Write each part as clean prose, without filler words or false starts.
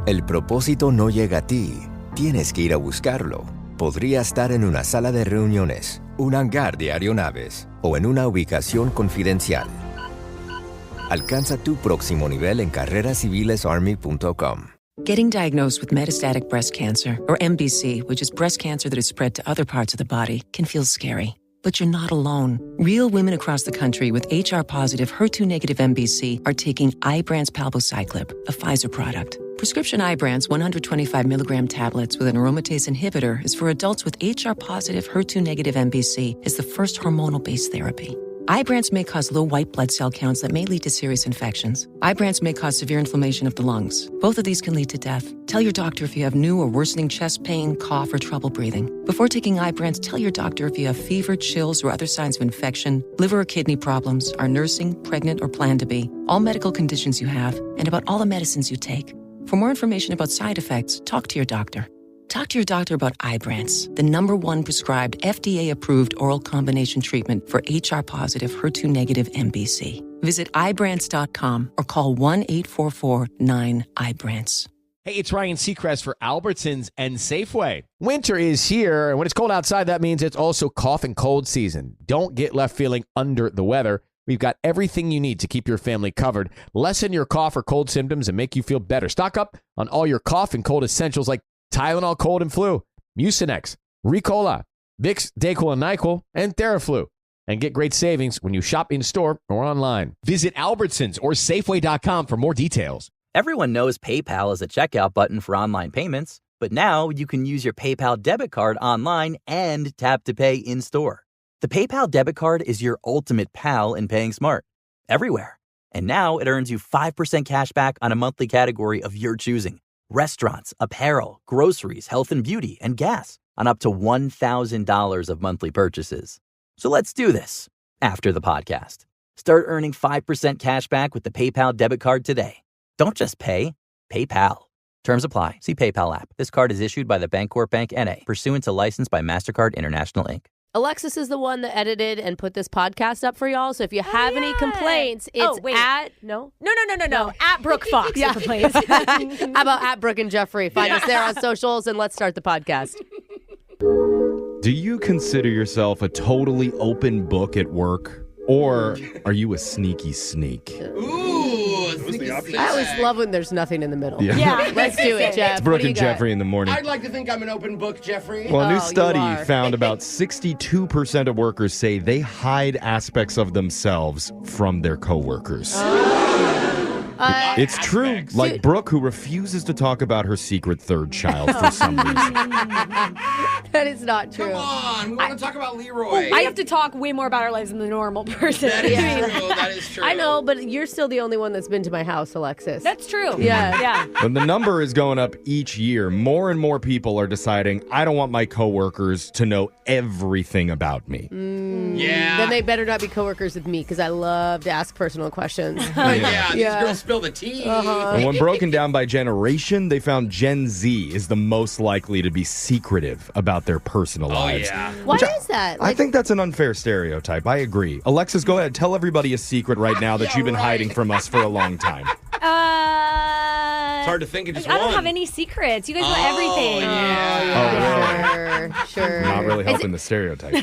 El propósito no llega a ti. Tienes que ir a buscarlo. Podría estar en una sala de reuniones, un hangar de aeronaves o en una ubicación confidencial. Alcanza tu próximo nivel en carrerascivilesarmy.com. Getting diagnosed with metastatic breast cancer, or MBC, which is breast cancer that is spread to other parts of the body, can feel scary. But you're not alone. Real women across the country with HR-positive, HER2-negative MBC are taking Ibrance palbociclib, a Pfizer product. Prescription Ibrance 125 milligram tablets with an aromatase inhibitor is for adults with HR-positive, HER2-negative MBC. It's the first hormonal-based therapy. Ibrance may cause low white blood cell counts that may lead to serious infections. Ibrance may cause severe inflammation of the lungs. Both of these can lead to death. Tell your doctor if you have new or worsening chest pain, cough, or trouble breathing. Before taking Ibrance, tell your doctor if you have fever, chills, or other signs of infection, liver or kidney problems, are nursing, pregnant, or plan to be, all medical conditions you have, and about all the medicines you take. For more information about side effects, talk to your doctor. Talk to your doctor about Ibrance, the #1 prescribed FDA-approved oral combination treatment for HR-positive, HER2-negative MBC. Visit Ibrance.com or call 1-844-9-IBRANCE. Hey, it's Ryan Seacrest for Albertsons and Safeway. Winter is here, and when it's cold outside, that means it's also cough and cold season. Don't get left feeling under the weather. We've got everything you need to keep your family covered, lessen your cough or cold symptoms, and make you feel better. Stock up on all your cough and cold essentials like Tylenol Cold and Flu, Mucinex, Ricola, Vicks, Dayquil, and NyQuil, and Theraflu. And get great savings when you shop in-store or online. Visit Albertsons or Safeway.com for more details. Everyone knows PayPal is a checkout button for online payments, but now you can use your PayPal debit card online and tap to pay in-store. The PayPal debit card is your ultimate pal in paying smart, everywhere. And now it earns you 5% cash back on a monthly category of your choosing. Restaurants, apparel, groceries, health and beauty, and gas on up to $1,000 of monthly purchases. So let's do this after the podcast. Start earning 5% cash back with the PayPal debit card today. Don't just pay, PayPal. Terms apply. See PayPal app. This card is issued by the Bancorp Bank N.A., pursuant to license by MasterCard International, Inc. Alexis is the one that edited and put this podcast up for y'all. So if you have any complaints, it's at... No, at Brooke Fox. Yeah. How about at Brooke and Jeffrey? Find us there on socials and let's start the podcast. Do you consider yourself a totally open book at work? Or are you a sneaky sneak? I always love when there's nothing in the middle. Yeah. Let's do it, Jeff. It's Brooke and Jeffrey in the morning. I'd like to think I'm an open book, Jeffrey. Well, a new study found about 62% of workers say they hide aspects of themselves from their coworkers. It's true. Like Brooke, who refuses to talk about her secret third child for some reason. That is not true. Come on, we want to talk about Leroy. I have to talk way more about our lives than the normal person. That is true. That is true. I know, but you're still the only one that's been to my house, Alexis. That's true. Yeah. But the number is going up each year. More and more people are deciding, I don't want my coworkers to know everything about me. Yeah. Then they better not be coworkers with me because I love to ask personal questions. These girls spill the tea. And when broken down by generation, they found Gen Z is the most likely to be secretive about their personal lives. Yeah. Why is that? I think that's an unfair stereotype. I agree. Alexis, go ahead. Tell everybody a secret right now that you've been hiding from us for a long time. It's hard to think of just one. I don't have any secrets. You guys know everything. Sure. Not really helping the stereotype.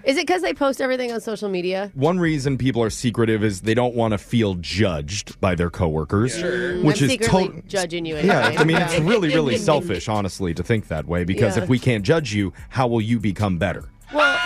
Is it because they post everything on social media? One reason people are secretive is they don't want to feel judged by their coworkers. Sure. Which I'm is secretly judging you anyway. Yeah, I mean, it's really, really selfish, honestly, to think that way. Because if we can't judge you, how will you become better? Well,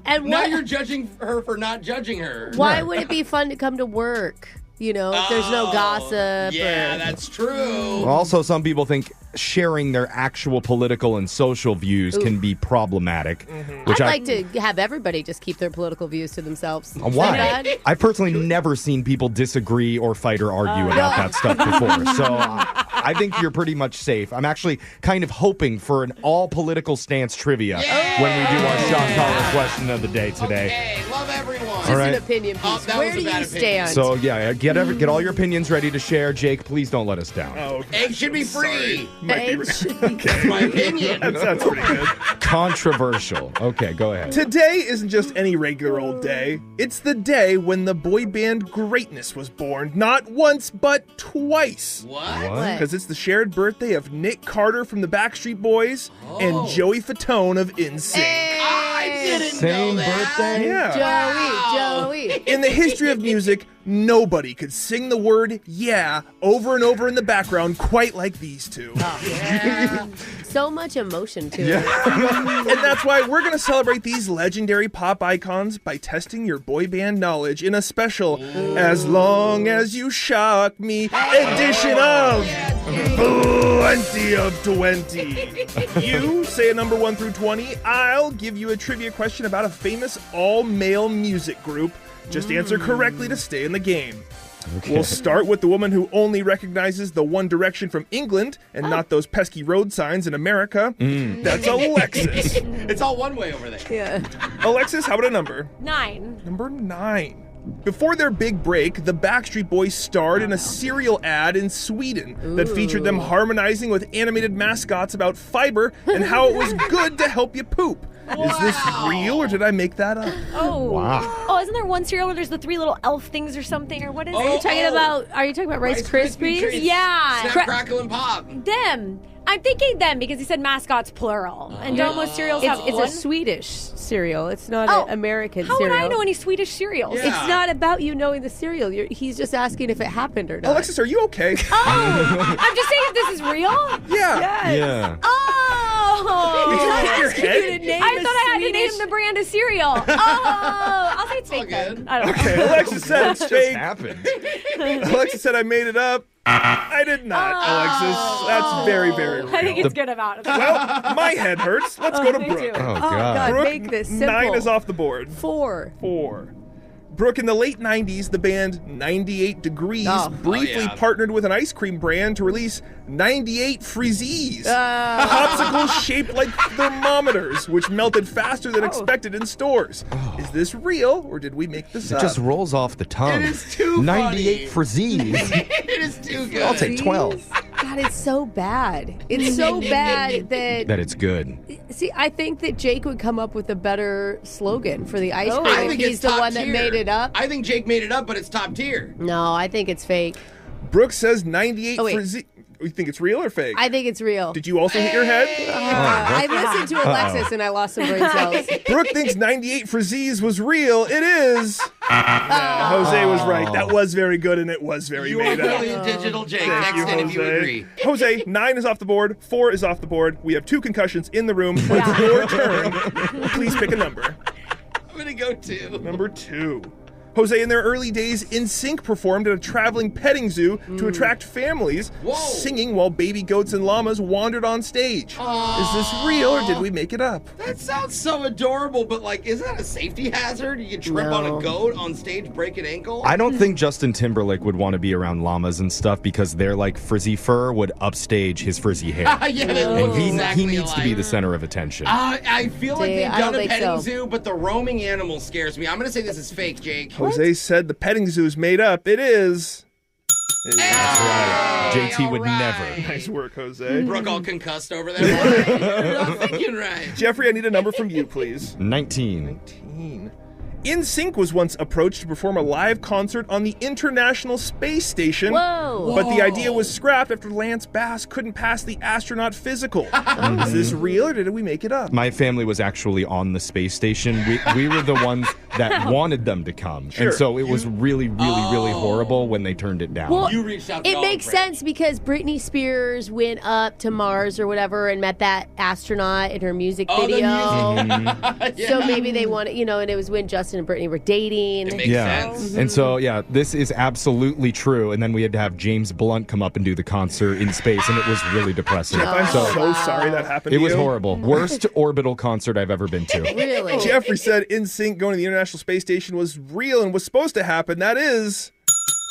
and Now what, you're judging her for not judging her. why would it be fun to come to work? You know, if there's no gossip. Yeah, that's true. Also, some people think sharing their actual political and social views can be problematic. Which I'd like to have everybody just keep their political views to themselves. Why? I've personally never seen people disagree or fight or argue about that stuff before. So I think you're pretty much safe. I'm actually kind of hoping for an all-political stance trivia when we do our shot collar question of the day today. Okay, love everyone. just an opinion piece. that Where was a do bad you opinion. stand? So, yeah, get all your opinions ready to share. Jake, please don't let us down. Oh, Eggs should be free. Eggs should be That's my opinion. that's pretty good. Controversial. Okay, go ahead. Today isn't just any regular old day. It's the day when the boy band greatness was born. Not once, but twice. What? Because it's the shared birthday of Nick Carter from the Backstreet Boys and Joey Fatone of NSYNC. I didn't Same know that. birthday? Yeah. Joey. In the history of music, nobody could sing the word yeah over and over in the background quite like these two. So much emotion to it. And that's why we're going to celebrate these legendary pop icons by testing your boy band knowledge in a special As Long As You Shock Me edition of 20 of 20. You say a number 1 through 20. I'll give you a trivia question about a famous all-male music group. Just answer correctly to stay in the game. Okay. We'll start with the woman who only recognizes the One Direction from England and not those pesky road signs in America. That's Alexis. It's all one way over there. Yeah. Alexis, how about a number? 9. Number 9. Before their big break, the Backstreet Boys starred in a cereal ad in Sweden that featured them harmonizing with animated mascots about fiber and how it was good to help you poop. Wow. Is this real or did I make that up? Oh. Wow. Oh, isn't there one cereal where there's the 3 little elf things or something? Or what is Are you it? talking about Rice Krispies? treats. Yeah. Snap, crackle, and pop. Them. I'm thinking them because he said mascots plural. And don't most cereals have It's one? a Swedish cereal. It's not an American How cereal. would I know any Swedish cereals? Yeah. It's not about you knowing the cereal. He's just asking if it happened or not. Alexis, are you okay? Oh, I'm just saying if this is real. Yeah. Yeah. Oh. Did you hit your head? I thought I had to name the brand of cereal. Oh, I'll say it's fake good. then. I don't know. Okay, Alexis said it's Just fake. happened. Alexis said I made it up. I did not, Alexis. That's very, very real. I think it's good about it. Well, my head hurts. Let's go to me Brooke. too. Oh, God, God. Brooke, make this simple. 9 is off the board. 4. 4. Brooke, in the late 90s, the band 98 Degrees briefly partnered with an ice cream brand to release 98 Freezies, popsicles shaped like thermometers, which melted faster than expected in stores. Is this real, or did we make this It up? just rolls off the tongue. It is too 98 for Z's. It is too good. I'll take 12. God, it's so bad. It's so bad that... That it's good. See, I think that Jake would come up with a better slogan for the ice cream I if think he's it's the top one that tier. made it up. I think Jake made it up, but it's top tier. No, I think it's fake. Brooke says 98 Oh, wait. Freezies. You think it's real or fake? I think it's real. Did you also hit your head? I listened to Alexis and I lost some brain cells. Brooke thinks 98 Freezies was real. It is. Jose was right. That was very good, and it was very You made are up. brilliant, Digital Jake. Thank you, Text in if you Jose. agree. Jose, 9 is off the board. 4 is off the board. We have 2 concussions in the room. It's your turn. Please pick a number. I'm going to go 2. Number 2. Jose, in their early days, NSYNC performed at a traveling petting zoo to attract families, singing while baby goats and llamas wandered on stage. Is this real, or did we make it up? That sounds so adorable, but like, is that a safety hazard? You trip on a goat on stage, break an ankle? I don't think Justin Timberlake would want to be around llamas and stuff because their like frizzy fur would upstage his frizzy hair. Yeah, they look And he exactly needs to be alike. the center of attention. I feel like See, they've I done don't a think petting so. zoo, but the roaming animal scares me. I'm going to say this is fake, Jake. Jose said the petting zoo is made up. It is. That's right. JT would never. Nice work, Jose. Brooke all concussed over there. You're not thinking right. Jeffrey, I need a number from you, please. 19. NSYNC was once approached to perform a live concert on the International Space Station. Whoa. But the idea was scrapped after Lance Bass couldn't pass the astronaut physical. Is this real, or did we make it up? My family was actually on the space station. We were the ones that wanted them to come. Sure. And so it was really, really horrible when they turned it down. Well, You reached out to it all makes the friends. sense because Britney Spears went up to Mars or whatever and met that astronaut in her music video. So maybe they wanted, and it was when Justin and Britney were dating. It makes sense. And so, this is absolutely true. And then we had to have James Blunt come up and do the concert in space, and it was really depressing. Jeff, I'm so sorry that happened It to was you. horrible. Worst orbital concert I've ever been to. Really? Jeffrey said NSYNC going to the International Space Station was real and was supposed to happen. That is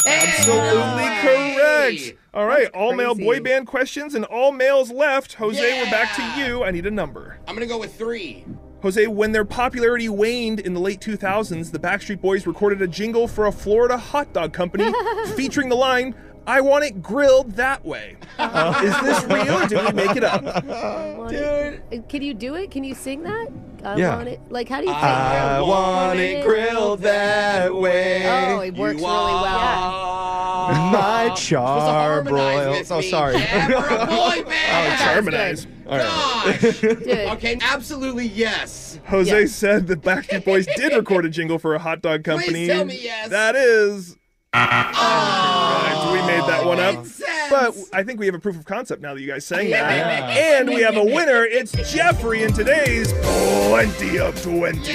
absolutely correct. All right, all male crazy. boy band questions and all males left. Jose, we're back to you. I need a number. I'm going to go with 3. Jose, when their popularity waned in the late 2000s, the Backstreet Boys recorded a jingle for a Florida hot dog company featuring the line, "I want it grilled that way." Is this real or did we make it up? Dude. Can you do it? Can you sing that? I Yeah. want it. Like, how do you sing I want it grilled that way. Oh, it works really well. My charbroil. Oh, sorry. Yeah, we're a boy band. Harmonize. Gosh. Dude. Okay, absolutly yes. Jose Yeah. said the Backstreet Boys did record a jingle for a hot dog company. Please tell me yes. That is... Correct. We made that one up. Makes sense. But I think we have a proof of concept now that you guys sang that. And we have a winner. It's Jeffrey in today's Plenty of 20.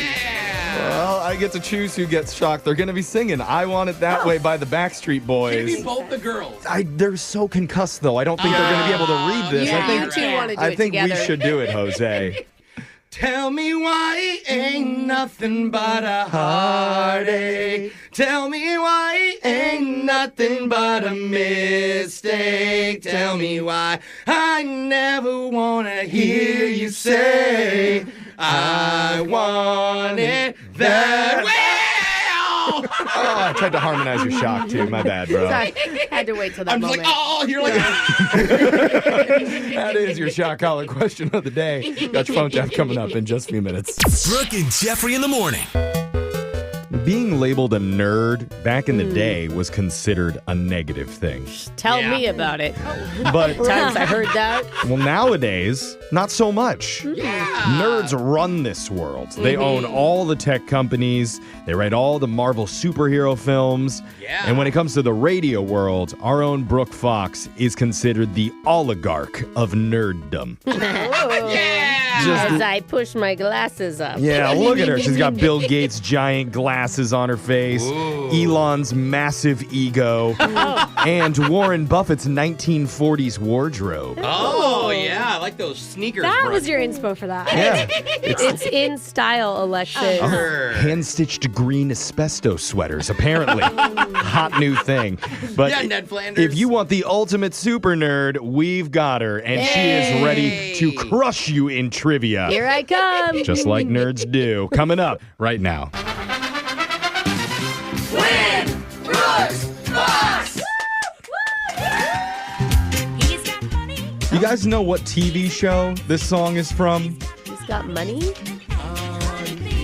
Well, I get to choose who gets shocked. They're going to be singing I Want It That Way by the Backstreet Boys. Maybe both the girls. They're so concussed, though. I don't think they're going to be able to read this. Yeah, I think, you two want to do I it think together. we should do it, Jose. Tell me why it ain't nothing but a heartache. Tell me why it ain't nothing but a mistake. Tell me why I never wanna hear you say I want it that way. Oh, I tried to harmonize your shock, too. My bad, bro. Sorry. Had to wait till that I'm just moment. like, oh, you're like, That is your shock collar question of the day. Got your phone tap coming up in just a few minutes. Brooke and Jeffrey in the morning. Being labeled a nerd back in the day was considered a negative thing. Tell me about it. But, Times I heard that. well, nowadays, not so much. Nerds run this world. They own all the tech companies. They write all the Marvel superhero films. Yeah. And when it comes to the radio world, our own Brooke Fox is considered the oligarch of nerddom. As I push my glasses up. Yeah, look at her. She's got Bill Gates' giant glasses on her face, Elon's massive ego, and Warren Buffett's 1940s wardrobe. oh yeah, I like those sneakers. That Brooke. was your inspo for that. Yeah. It's in style, Alexis. Sure. Hand-stitched green asbestos sweaters, apparently. Hot new thing. But Yeah, Ned Flanders. if you want the ultimate super nerd, we've got her, and she is ready to crush you in trivia. Here I come. Just like nerds do. Coming up right now. You guys know what TV show this song is from? He's got money?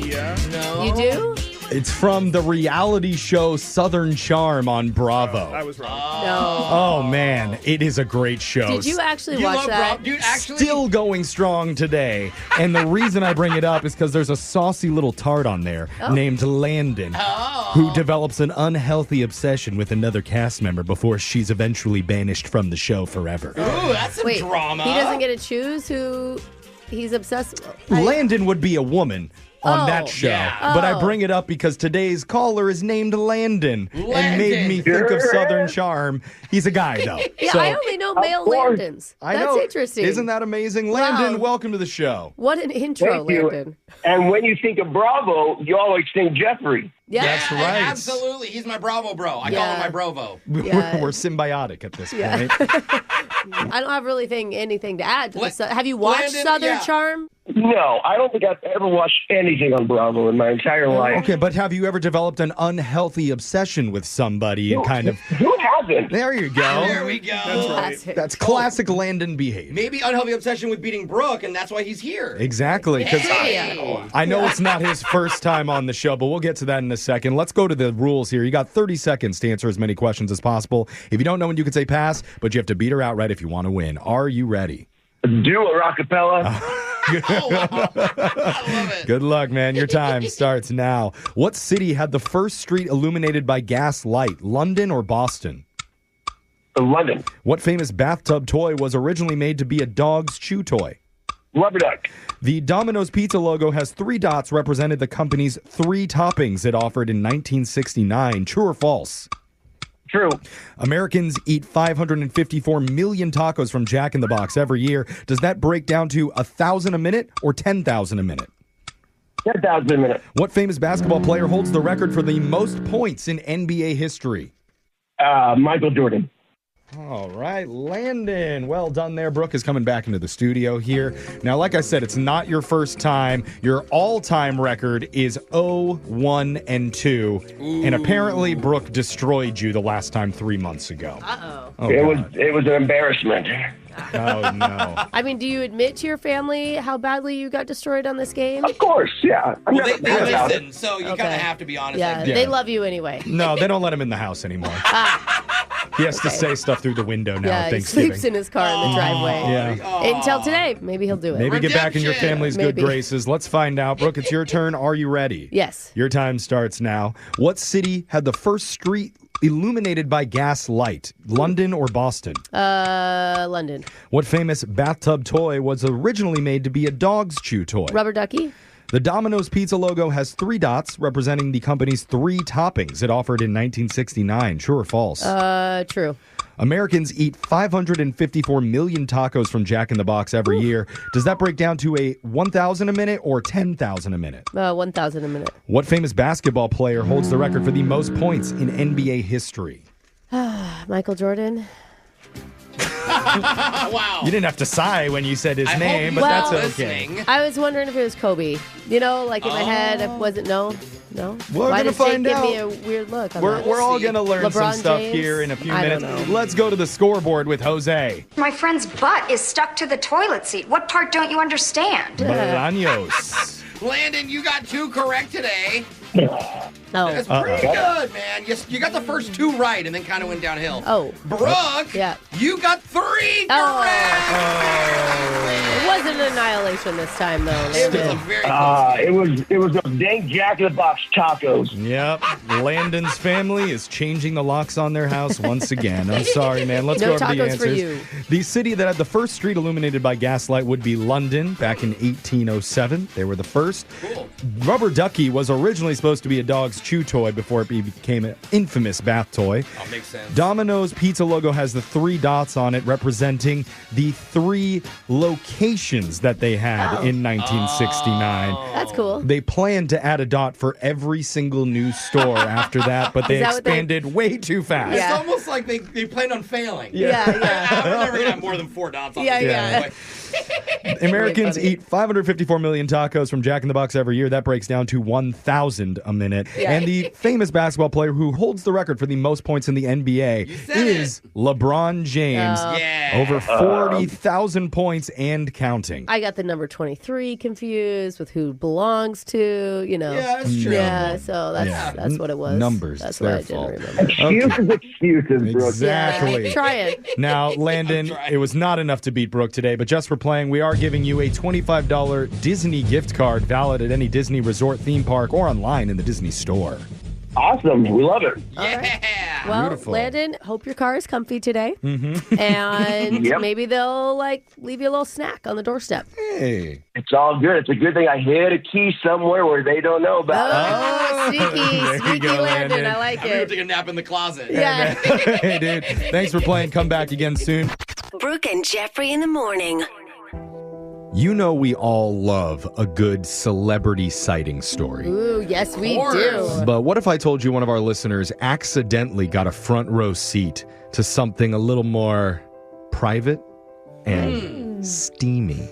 Yeah. No. You do? It's from the reality show Southern Charm on Bravo. I was wrong. No. Oh, man. It is a great show. Did you actually You watch love that? Rob, dude. Actually, Still going strong today. And the reason I bring it up is because there's a saucy little tart on there named Landon who develops an unhealthy obsession with another cast member before she's eventually banished from the show forever. Ooh, that's some Wait, drama. he doesn't get to choose who he's obsessed with? Landon would be a woman on Oh. that show. Yeah. But I Oh. bring it up because today's caller is named Landon and made me think of Southern Charm. He's a guy, though. Yeah, So, I only know male Landons. I That's know. interesting. Isn't that amazing? Landon, Wow. welcome to the show. What an intro, Thank you. Landon. And when you think of Bravo, you always think Jeffrey. Yeah. That's right. Absolutely. He's my Bravo bro. I call Yeah. him my Brovo. Yeah. We're symbiotic at this Yeah. point. I don't have really anything to add to La- this. Have you watched Landon, Southern yeah. Charm? No, I don't think I've ever watched anything on Bravo in my entire life. Okay, but have you ever developed an unhealthy obsession with somebody and kind of... Who hasn't? There you There go. we go. Classic. That's classic Landon behavior. Maybe unhealthy obsession with beating Brooke, and that's why he's here. Exactly, because Hey. I know it's not his first time on the show, but we'll get to that in a second. Let's go to the rules here. You got 30 seconds to answer as many questions as possible. If you don't know when you can say pass, but you have to beat her outright if you want to win. Are you ready? Do a rockapella. Oh, wow. I love it. Good luck, man. Your time starts now. What city had the first street illuminated by gas light, London or Boston? London. What famous bathtub toy was originally made to be a dog's chew toy? Rubber duck. The Domino's Pizza logo has 3 dots represented the company's 3 toppings it offered in 1969. True or false? True. Americans eat 554 million tacos from Jack in the Box every year. Does that break down to 1,000 a minute or 10,000 a minute? 10,000 a minute. What famous basketball player holds the record for the most points in NBA history? Michael Jordan. All right, Landon. Well done there. Brooke is coming back into the studio here. Now, like I said, it's not your first time. Your all-time record is 0-1-2. And apparently, Brooke destroyed you the last time 3 months ago. Uh-oh. Oh, It was an embarrassment. Oh, no. I mean, do you admit to your family how badly you got destroyed on this game? Of course, yeah. Well, they listen, so you Okay. kind of have to be honest. Yeah, they love you anyway. No, they don't let him in the house anymore. He has to say stuff through the window now Yeah, at he Thanksgiving. sleeps in his car in the driveway. Yeah. Until today. Maybe he'll do it. Maybe get back in your Redemption. family's Maybe. good graces. Let's find out. Brooke, it's your turn. Are you ready? Yes. Your time starts now. What city had the first street illuminated by gas light? London or Boston? London. What famous bathtub toy was originally made to be a dog's chew toy? Rubber ducky? The Domino's Pizza logo has 3 dots representing the company's 3 toppings it offered in 1969. True or false? True. Americans eat 554 million tacos from Jack in the Box every year. Does that break down to a 1,000 a minute or 10,000 a minute? 1,000 a minute. What famous basketball player holds the record for the most points in NBA history? Michael Jordan? Wow. You didn't have to sigh when you said his I name, hope but he's that's okay. listening. I was wondering if it was Kobe. You know, like in my head, it wasn't. No. We're Why gonna does Jake find give out. me a weird look? On that? We're all going to learn some LeBron stuff James? here in a few I don't minutes. know. Let's go to the scoreboard with Jose. My friend's butt is stuck to the toilet seat. What part don't you understand? Bolaños. Landon, you got 2 correct today. Oh. That's pretty good, man. You got the first 2 right and then kind of went downhill. Oh. Brooke, Yeah. you got 3 correct. It wasn't an annihilation this time, though. It was a very close game. It was those dang Jack in the Box tacos. Yep. Landon's family is changing the locks on their house once again. I'm sorry, man. Let's No go over the tacos for answers. you. The city that had the first street illuminated by gaslight would be London back in 1807. They were the first. Cool. Rubber ducky was originally supposed to be a dog's chew toy before it became an infamous bath toy. Oh, makes sense. Domino's Pizza logo has the 3 dots on it representing the 3 locations that they had in 1969. That's cool. They planned to add a dot for every single new store after that, but they Is that what they- expanded way too fast. Yeah. It's almost like they planned on failing. Yeah. We're never going to have more than 4 dots on Yeah, this yeah. anyway. Americans funny. eat 554 million tacos from Jack in the Box every year. That breaks down to 1,000 a minute. Yeah. And the famous basketball player who holds the record for the most points in the NBA is LeBron James. Yeah. Over 40,000 points and counting. I got the number 23 confused with who it belongs to, you know. Yeah, that's true. Yeah, so that's what it was. Numbers. That's It's what their I didn't fault. remember. Excuses, Brooke. Exactly. Try it. Now, Landon, it was not enough to beat Brooke today, but just for playing, we are giving you a $25 Disney gift card valid at any Disney resort, theme park, or online in the Disney store. Awesome. We love it. Yeah. Well, Beautiful. Landon, hope your car is comfy today. Mm-hmm. And Yep. maybe they'll leave you a little snack on the doorstep. Hey. It's all good. It's a good thing I hid a key somewhere where they don't know about it. Oh, There you sneaky go, Landon. Landon. I like I'm going to it. take a nap in the closet. Yeah. Hey, dude. Thanks for playing. Come back again soon. Brooke and Jeffrey in the morning. You know we all love a good celebrity sighting story. Ooh, yes, we course. do. But what if I told you one of our listeners accidentally got a front row seat to something a little more private and steamy?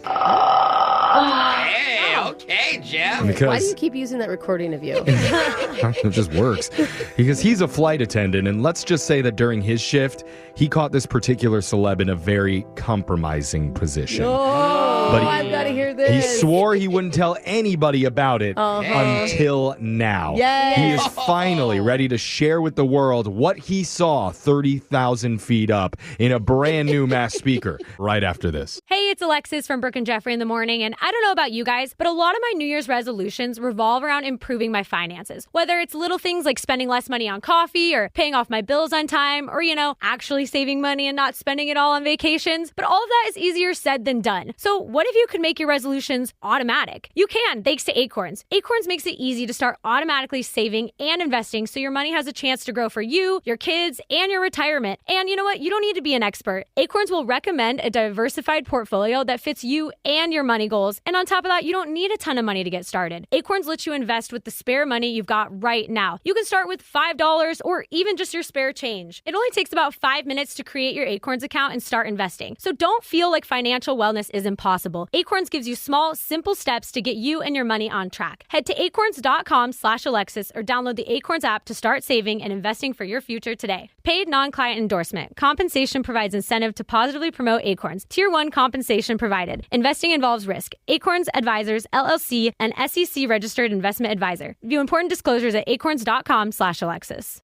Hey, okay, Jeff. Why do Because you keep using that recording of you? it just works. Because he's a flight attendant, and let's just say that during his shift, he caught this particular celeb in a very compromising position. Oh, But he- I've got to hear this. He swore he wouldn't tell anybody about it until now. Yes. He is finally ready to share with the world what he saw 30,000 feet up in a brand new mass speaker right after this. Hey, it's Alexis from Brooke and Jeffrey in the morning, and I don't know about you guys, but a lot of my New Year's resolutions revolve around improving my finances. Whether it's little things like spending less money on coffee or paying off my bills on time or, actually saving money and not spending it all on vacations. But all of that is easier said than done. So what if you could make your resolutions automatic? You can, thanks to Acorns. Acorns makes it easy to start automatically saving and investing so your money has a chance to grow for you, your kids, and your retirement. And you know what? You don't need to be an expert. Acorns will recommend a diversified portfolio portfolio that fits you and your money goals. And on top of that, you don't need a ton of money to get started. Acorns lets you invest with the spare money you've got right now. You can start with $5 or even just your spare change. It only takes about 5 minutes to create your Acorns account and start investing. So don't feel like financial wellness is impossible. Acorns gives you small, simple steps to get you and your money on track. Head to acorns.com/Alexis or download the Acorns app to start saving and investing for your future today. Paid non-client endorsement. Compensation provides incentive to positively promote Acorns. Tier 1 compensation provided. Investing involves risk. Acorns Advisors, LLC, an SEC registered investment advisor. View important disclosures at acorns.com/Alexis.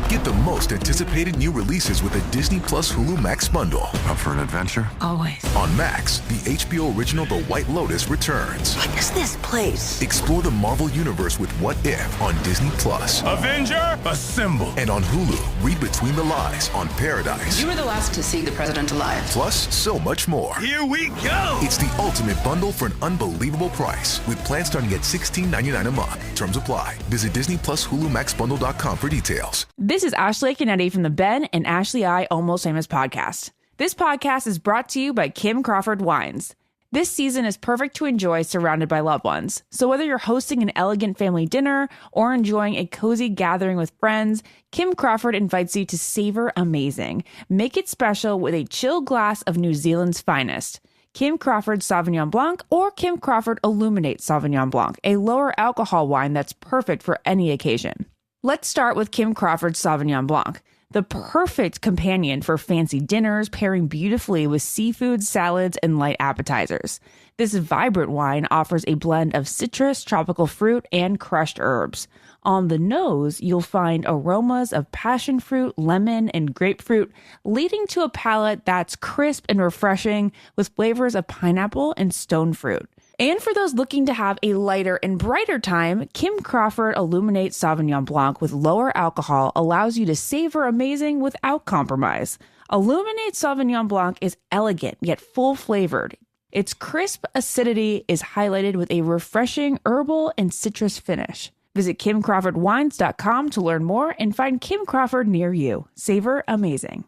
Get the most anticipated new releases with a Disney Plus Hulu Max bundle. Up for an adventure? Always. On Max, the HBO original The White Lotus returns. What is this place? Explore the Marvel Universe with What If on Disney Plus. Avenger, assemble. And on Hulu, read Between the Lies on Paradise. You were the last to see the president alive. Plus, so much more. Here we go. It's the ultimate bundle for an unbelievable price with plans starting at $16.99 a month. Terms apply. Visit Disney Plus Hulu Max Bundle.com for details. This is Ashley Canetti from the Ben and Ashley I Almost Famous podcast. This podcast is brought to you by Kim Crawford Wines. This season is perfect to enjoy surrounded by loved ones. So whether you're hosting an elegant family dinner or enjoying a cozy gathering with friends, Kim Crawford invites you to savor amazing. Make it special with a chilled glass of New Zealand's finest. Kim Crawford Sauvignon Blanc or Kim Crawford Illuminate Sauvignon Blanc, a lower alcohol wine that's perfect for any occasion. Let's start with Kim Crawford Sauvignon Blanc, the perfect companion for fancy dinners, pairing beautifully with seafood, salads, and light appetizers. This vibrant wine offers a blend of citrus, tropical fruit, and crushed herbs. On the nose, you'll find aromas of passion fruit, lemon, and grapefruit, leading to a palate that's crisp and refreshing with flavors of pineapple and stone fruit. And for those looking to have a lighter and brighter time, Kim Crawford Illuminate Sauvignon Blanc with lower alcohol allows you to savor amazing without compromise. Illuminate Sauvignon Blanc is elegant yet full-flavored. Its crisp acidity is highlighted with a refreshing herbal and citrus finish. Visit KimCrawfordWines.com to learn more and find Kim Crawford near you. Savor amazing.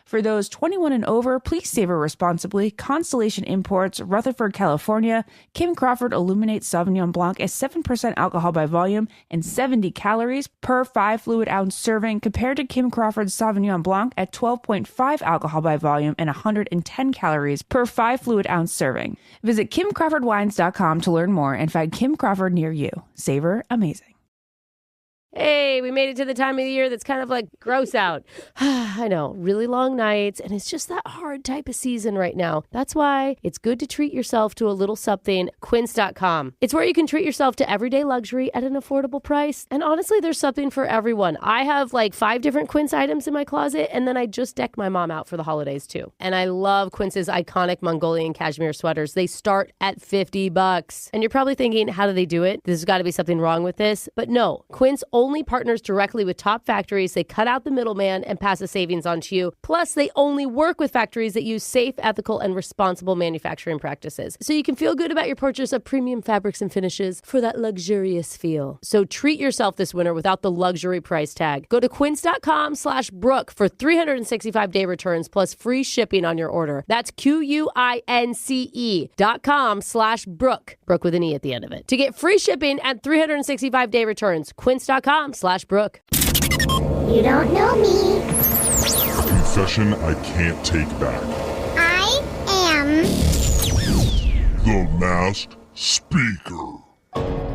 For those 21 and over, please savor responsibly. Constellation Imports, Rutherford, California. Kim Crawford Illuminate Sauvignon Blanc is 7% alcohol by volume and 70 calories per 5 fluid ounce serving, compared to Kim Crawford Sauvignon Blanc at 12.5 alcohol by volume and 110 calories per 5 fluid ounce serving. Visit KimCrawfordWines.com to learn more and find Kim Crawford near you. Savor amazing. Hey, we made it to the time of the year that's kind of like gross out. I know, really long nights, and it's just that hard type of season right now. That's why it's good to treat yourself to a little something. Quince.com. It's where you can treat yourself to everyday luxury at an affordable price. And honestly, there's something for everyone. I have like 5 different Quince items in my closet, and then I just decked my mom out for the holidays too. And I love Quince's iconic Mongolian cashmere sweaters. They start at $50. And you're probably thinking, how do they do it? There's got to be something wrong with this. But no, Quince only partners directly with top factories. They cut out the middleman and pass the savings on to you. Plus, they only work with factories that use safe, ethical, and responsible manufacturing practices. So you can feel good about your purchase of premium fabrics and finishes for that luxurious feel. So treat yourself this winter without the luxury price tag. Go to quince.com/Brooke for 365-day returns plus free shipping on your order. That's QUINCE.com/Brooke. Brooke with an E at the end of it. To get free shipping and 365-day returns, quince.com/Brooke. You don't know me. A confession I can't take back. I am the Masked Speaker.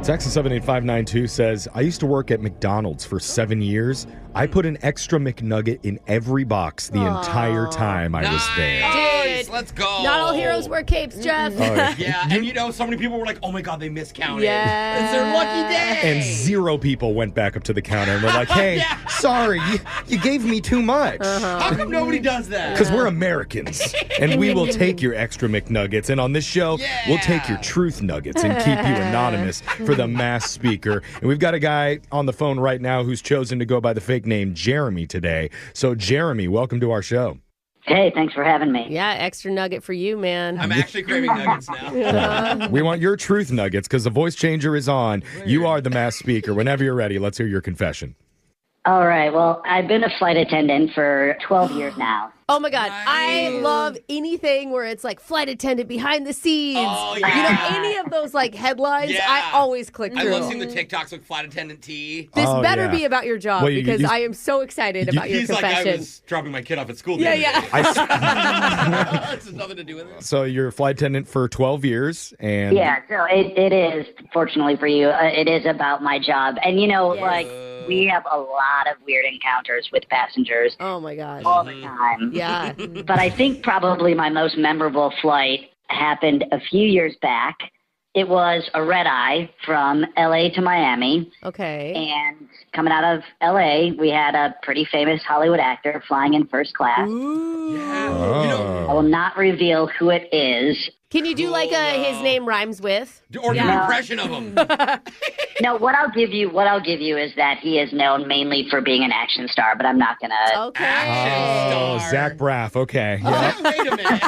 Texas 78592 says, I used to work at McDonald's for 7 years. I put an extra McNugget in every box the entire time I was there. Nice, let's go. Not all heroes wear capes, Jeff. Yeah, and you know, so many people were like, oh my God, they miscounted. Yeah. It's their lucky day. And 0 people went back up to the counter and were like, hey, sorry, you gave me too much. How come nobody does that? Because we're Americans, and we will take your extra McNuggets. And on this show, we'll take your truth nuggets and keep you anonymous for the Masked Speaker. And we've got a guy on the phone right now who's chosen to go by the fake name Jeremy today. So, Jeremy, welcome to our show. Hey, thanks for having me. Yeah, extra nugget for you, man. I'm actually craving nuggets now. We want your truth nuggets because the voice changer is on. You are the Masked Speaker. Whenever you're ready, let's hear your confession. All right. Well, I've been a flight attendant for 12 years now. Oh my God. I love anything where it's like flight attendant behind the scenes. Oh, yeah. Any of those like headlines, Yeah. I always click I through. love seeing the TikToks with flight attendant T. This better be about your job because I am so excited about your He's confession. like, I was dropping my kid off at school. Yeah, This has nothing to do with it. So you're a flight attendant for 12 years, and Yeah, so it is, fortunately for you, it is about my job. And, we have a lot of weird encounters with passengers. Oh, my gosh. All the time. Yeah. But I think probably my most memorable flight happened a few years back. It was a red eye from L.A. to Miami. Okay. And coming out of L.A., we had a pretty famous Hollywood actor flying in first class. Yeah. I will not reveal who it is. Can you do like a his name rhymes with? Or an impression of him. No, what I'll give you is that he is known mainly for being an action star, but I'm not gonna. Okay. Oh, Zach Braff. Okay. Yeah. Wait a minute.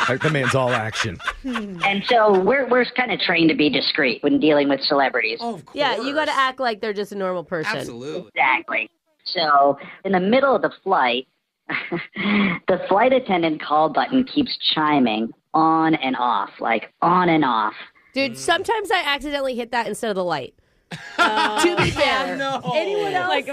Like, the man's all action. And so we're kind of trained to be discreet when dealing with celebrities. Oh, of course. Yeah, you got to act like they're just a normal person. Absolutely. Exactly. So in the middle of the flight, the flight attendant call button keeps chiming on and off, like on and off. Dude, sometimes I accidentally hit that instead of the light. To be fair. no. Anyone else?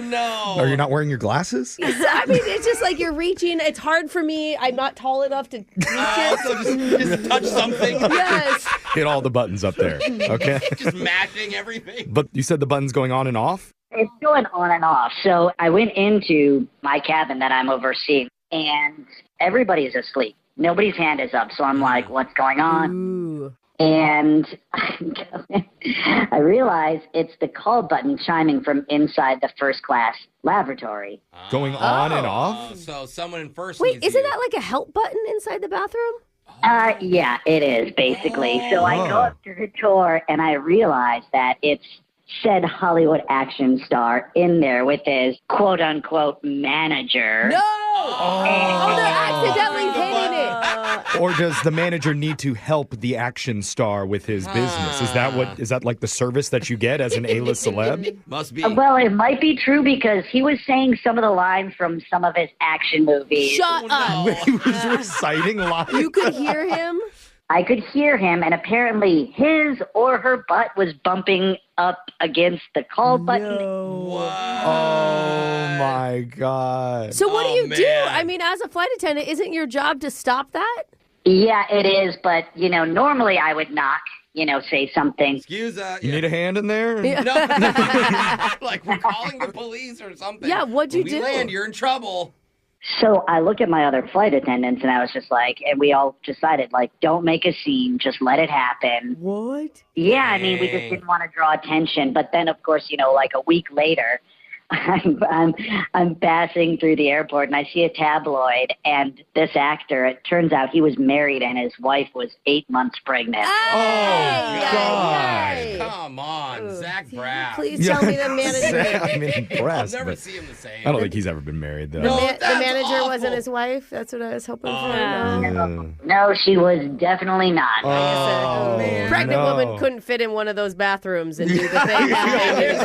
No. Are you not wearing your glasses? I mean, it's just like you're reaching. It's hard for me. I'm not tall enough to reach it. So just touch something. Yes. Hit all the buttons up there. Okay. Just mashing everything. But you said the button's going on and off? It's going on and off. So I went into my cabin that I'm overseeing, and everybody's asleep. Nobody's hand is up. So I'm like, what's going on? Ooh. And I realize it's the call button chiming from inside the first class lavatory. Going on and off? So someone in first Wait, needs isn't you. that like a help button inside the bathroom? Yeah, it is, basically. So I go up to the door, and I realize that it's said Hollywood action star in there with his quote-unquote manager. No! Oh, they're accidentally hitting it. Or does the manager need to help the action star with his business? Is that like the service that you get as an A-list celeb? Must be. Well, it might be true because he was saying some of the lines from some of his action movies. Shut up. He was reciting lines. You could hear him? I could hear him, and apparently his or her butt was bumping up against the call button. Oh, my God. So what do you do? man. I mean, as a flight attendant, isn't your job to stop that? Yeah, it is, but, normally I would knock, say something. Excuse us. You need a hand in there? No. Like we're calling the police or something. Yeah, what'd you When do? we land, you're in trouble. So I look at my other flight attendants, and I was just like, and we all decided, like, don't make a scene, just let it happen. What? Yeah, I mean, we just didn't want to draw attention. But then, of course, like a week later, I'm passing through the airport, and I see a tabloid, and this actor, it turns out he was married, and his wife was 8 months pregnant. Hey, Come on, Zach Braff. Please tell me the manager. I'm impressed. I'll never but see him the same. I don't think he's ever been married, though. The that's manager awful. wasn't his wife? That's what I was hoping for. No, she was definitely not. Oh, Pregnant no. woman couldn't fit in one of those bathrooms and do the thing that they needed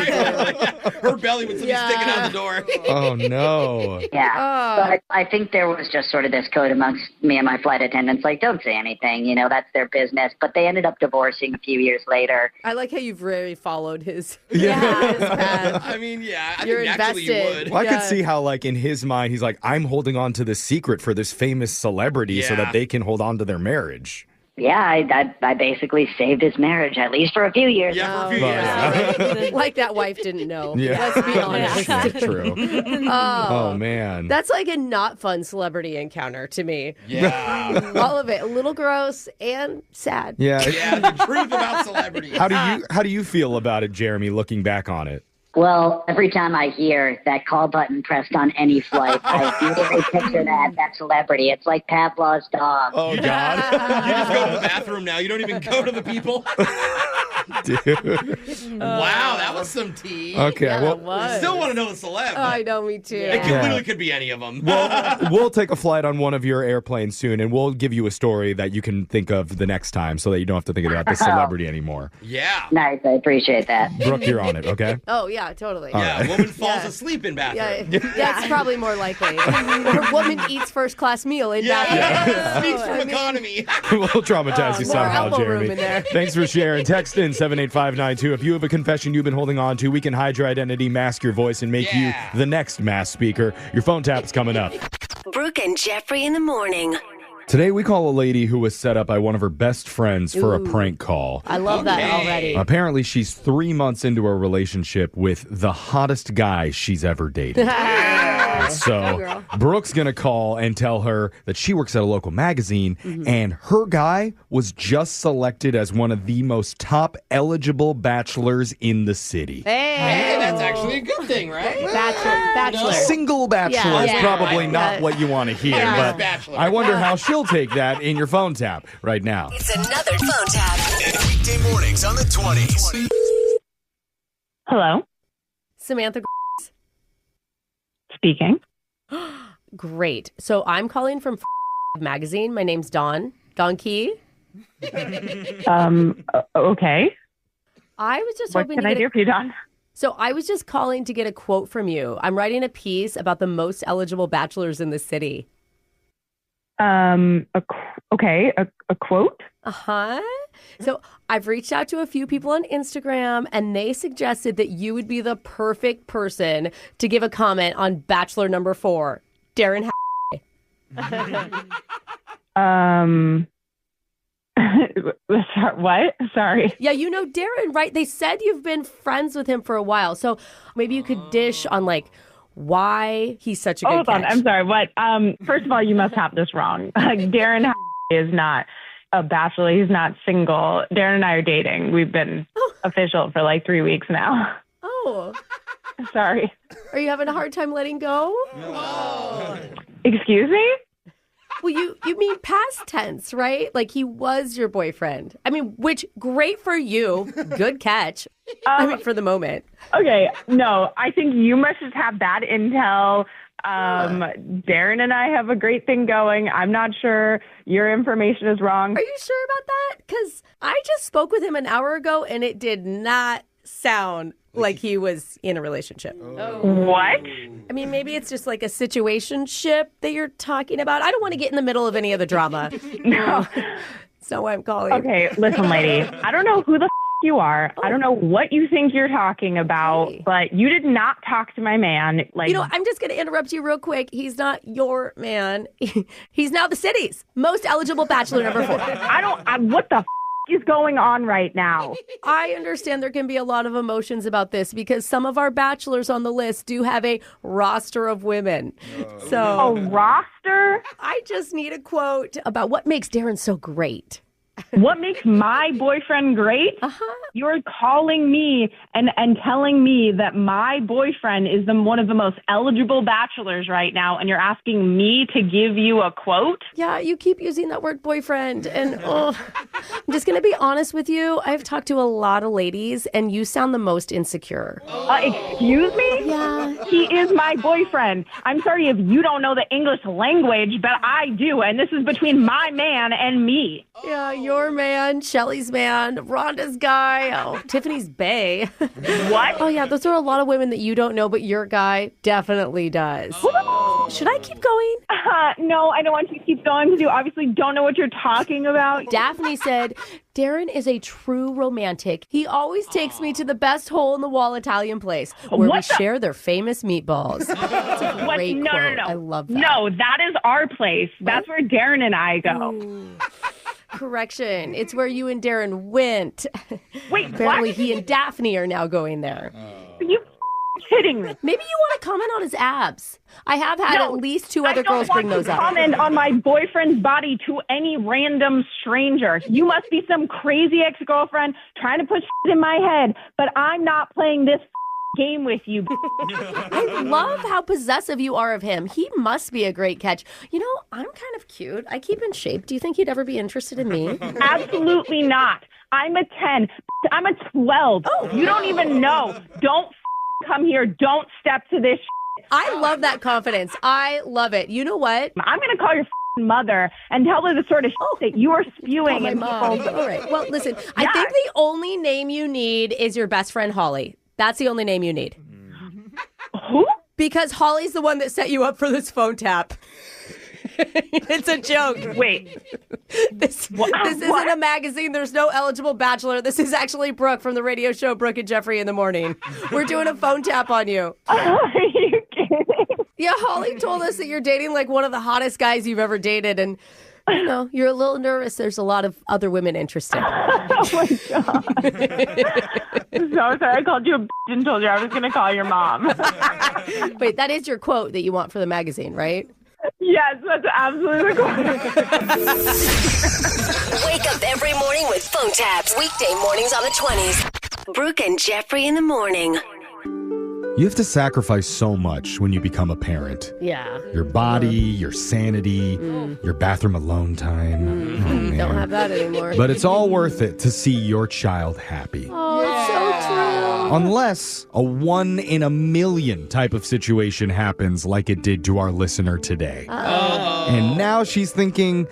to do. Her belly was sticking out the door. Oh, no. Yeah. But I think there was just sort of this code amongst me and my flight attendants, like, don't say anything, that's their business. But they ended up divorcing a few years later. I like how you've really followed his, Yeah. his path. I mean, yeah, I You're think naturally you invested. would. Well, I Yeah. could see how, like, in his mind, he's like, I'm holding on to this secret for this famous celebrity so Yeah. that they can hold on to their marriage. Yeah, I basically saved his marriage, at least for a few years. Yeah, for a few Well, years. Like that wife didn't know. Yeah. Let's be honest. Yeah, true. Oh, Man. that's like a not fun celebrity encounter to me. Yeah. All of it, a little gross and sad. Yeah. Yeah, the truth about celebrities. How do you feel about it, Jeremy, looking back on it? Well, every time I hear that call button pressed on any flight, I immediately picture that celebrity. It's like Pavlov's dog. Oh, God. You just go to the bathroom now. You don't even go to the people. Wow, that was some tea. Okay, Yeah, well, it was. Still want to know the celeb. I know, me too. It literally could be any of them. we'll take a flight on one of your airplanes soon, and we'll give you a story that you can think of the next time so that you don't have to think about the celebrity anymor. Yeah. Nice, I appreciate that. Brooke, you're on it, okay? Oh, yeah, totally. Yeah, a woman falls asleep in bathroom. Yeah, that's probably more likely. Or woman eats first-class meal in bathroom. Speaks from economy. We'll traumatize you more somehow, elbow room Jeremy. in there. Thanks for sharing. Text in 78592. If you have a confession you've been holding on to, we can hide your identity, mask your voice, and make you the next mass speaker. Your phone tap is coming up. Brooke and Jeffrey in the morning. Today, we call a lady who was set up by one of her best friends for a prank call. I love that already. Apparently, she's 3 months into a relationship with the hottest guy she's ever dated. So, Brooke's going to call and tell her that she works at a local magazine, and her guy was just selected as one of the most top eligible bachelors in the city. Hey, that's actually a good thing, right? Bachelor. Single bachelor is probably not what you want to hear, but bachelor. I wonder how she'll take that in your phone tap right now. It's another phone tap. Weekday mornings on the 20s. Hello. Samantha. Speaking. Great. So I'm calling from magazine. My name's Dawn. Dawn Key. Okay. I was just What hoping can to I get do for you, Dawn? So I was just calling to get a quote from you. I'm writing a piece about the most eligible bachelors in the city. A quote? Uh-huh. So I've reached out to a few people on Instagram, and they suggested that you would be the perfect person to give a comment on Bachelor number 4, Darren. What? Sorry. Yeah, you know Darren, right? They said you've been friends with him for a while, so maybe you could dish on like why he's such a good Hold on. catch. I'm sorry. What? First of all, you must have this wrong. Darren is not a bachelor. He's not single. Darren and I are dating. We've been official for like 3 weeks now. Oh. Sorry. Are you having a hard time letting go? Excuse me? Well, you mean past tense, right? Like he was your boyfriend. I mean, which great for you. Good catch. I mean, for the moment. Okay. No, I think you must just have bad intel. Darren and I have a great thing going. I'm not sure your information is wrong. Are you sure about that? Because I just spoke with him an hour ago and it did not sound like he was in a relationship. What? I mean, maybe it's just like a situationship that you're talking about. I don't want to get in the middle of any of the drama. No. That's not why I'm calling. Okay, listen, lady. I don't know who the you are. I don't know what you think you're talking about, but you did not talk to my man. Like, you know, I'm just going to interrupt you real quick. He's not your man. He's now the city's most eligible bachelor number 4. What the is going on right now? I understand there can be a lot of emotions about this because some of our bachelors on the list do have a roster of women. So a roster? I just need a quote about what makes Darren so great. What makes my boyfriend great? You're calling me and telling me that my boyfriend is one of the most eligible bachelors right now, and you're asking me to give you a quote? Yeah, you keep using that word boyfriend, and I'm just going to be honest with you. I've talked to a lot of ladies, and you sound the most insecure. Excuse me? Yeah. He is my boyfriend. I'm sorry if you don't know the English language, but I do, and this is between my man and me. Yeah, your man, Shelly's man, Rhonda's guy, Tiffany's bae. What? Oh, yeah, those are a lot of women that you don't know, but your guy definitely does. Should I keep going? No, I don't want you to keep going because you obviously don't know what you're talking about. Daphne said, Darren is a true romantic. He always takes me to the best hole-in-the-wall Italian place where we share their famous meatballs. That's a great quote. No. I love that. No, that is our place. That's where Darren and I go. Ooh. Correction. It's where you and Darren went. Wait, apparently what? he and Daphne are now going there. Are you kidding me? Maybe you want to comment on his abs. I have had at least 2 other girls bring those up. I don't comment on my boyfriend's body to any random stranger. You must be some crazy ex-girlfriend trying to put in my head, but I'm not playing this game with you. I love how possessive you are of him. He must be a great catch. You know, I'm kind of cute. I keep in shape. Do you think he'd ever be interested in me? Absolutely not. I'm a 10. I'm a 12. Oh, you don't even know. Don't come here. Don't step to this. I love that confidence. I love it. You know what? I'm going to call your mother and tell her the sort of that you are spewing. My mom. All right. Well, listen, I think the only name you need is your best friend, Holly. That's the only name you need. Who? Because Holly's the one that set you up for this phone tap. It's a joke. Wait. This isn't a magazine. There's no eligible bachelor. This is actually Brooke from the radio show Brooke and Jeffrey in the Morning. We're doing a phone tap on you. Are you kidding? Yeah, Holly told us that you're dating like one of the hottest guys you've ever dated. And, you know, you're a little nervous. There's a lot of other women interested. Oh, my God. I'm so sorry I called you a bitch and told you I was going to call your mom. Wait, that is your quote that you want for the magazine, right? Yes, that's absolutely correct. Wake up every morning with phone taps. Weekday mornings on the 20s. Brooke and Jeffrey in the morning. You have to sacrifice so much when you become a parent. Yeah. Your body, your sanity, your bathroom alone time. Oh, man. Don't have that anymore. But it's all worth it to see your child happy. Oh, it's so true. Unless a 1 in a million type of situation happens like it did to our listener today. And now she's thinking,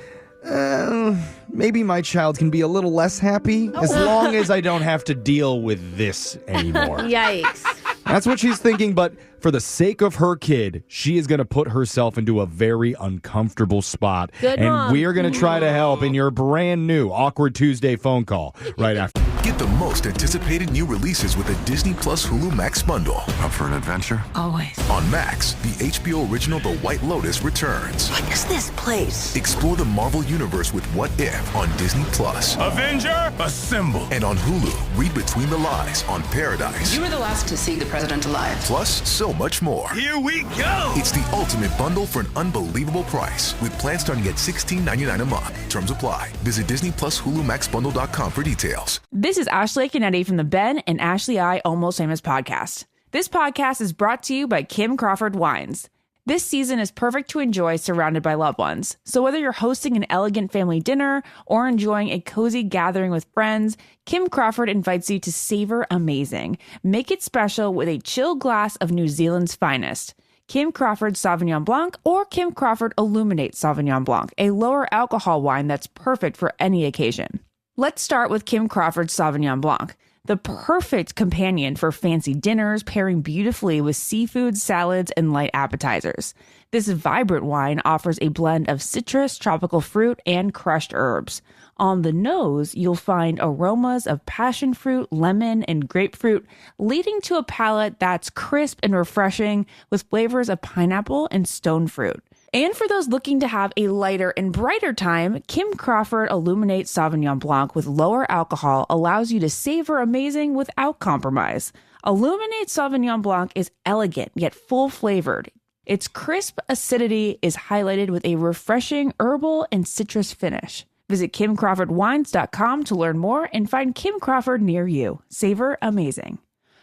maybe my child can be a little less happy as long as I don't have to deal with this anymore. Yikes. That's what she's thinking, but for the sake of her kid, she is going to put herself into a very uncomfortable spot. Good and mom. we are going to try to help in your brand new Awkward Tuesday phone call right after. Get the most anticipated new releases with a Disney Plus Hulu Max bundle. Up for an adventure? Always. On Max, the HBO original The White Lotus returns. What is this place? Explore the Marvel Universe with What If on Disney Plus. Avenger, assemble. And on Hulu, read Between the Lies on Paradise. You were the last to see the president alive. Plus, so much more. Here we go. It's the ultimate bundle for an unbelievable price with plans starting at $16.99 a month. Terms apply. Visit Disney Plus Hulu Max Bundle.com for details. This is Ashley Canetti from the Ben and Ashley I Almost Famous podcast. This podcast is brought to you by Kim Crawford Wines. This season is perfect to enjoy surrounded by loved ones. So whether you're hosting an elegant family dinner or enjoying a cozy gathering with friends, Kim Crawford invites you to savor amazing. Make it special with a chilled glass of New Zealand's finest. Kim Crawford Sauvignon Blanc or Kim Crawford Illuminate Sauvignon Blanc, a lower alcohol wine that's perfect for any occasion. Let's start with Kim Crawford Sauvignon Blanc, the perfect companion for fancy dinners, pairing beautifully with seafood, salads, and light appetizers. This vibrant wine offers a blend of citrus, tropical fruit, and crushed herbs. On the nose, you'll find aromas of passion fruit, lemon, and grapefruit, leading to a palate that's crisp and refreshing with flavors of pineapple and stone fruit. And for those looking to have a lighter and brighter time, Kim Crawford Illuminate Sauvignon Blanc with lower alcohol allows you to savor amazing without compromise. Illuminate Sauvignon Blanc is elegant yet full-flavored. Its crisp acidity is highlighted with a refreshing herbal and citrus finish. Visit KimCrawfordWines.com to learn more and find Kim Crawford near you. Savor amazing.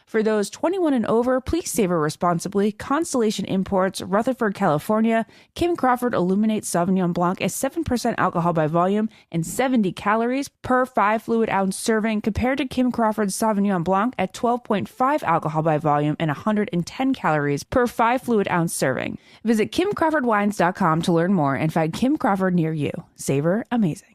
For those 21 and over, please savor responsibly. Constellation Imports, Rutherford, California. Kim Crawford Illuminate Sauvignon Blanc is 7% alcohol by volume and 70 calories per 5 fluid ounce serving, compared to Kim Crawford's Sauvignon Blanc at 12.5 alcohol by volume and 110 calories per 5 fluid ounce serving. Visit KimCrawfordWines.com to learn more and find Kim Crawford near you. Savor amazing.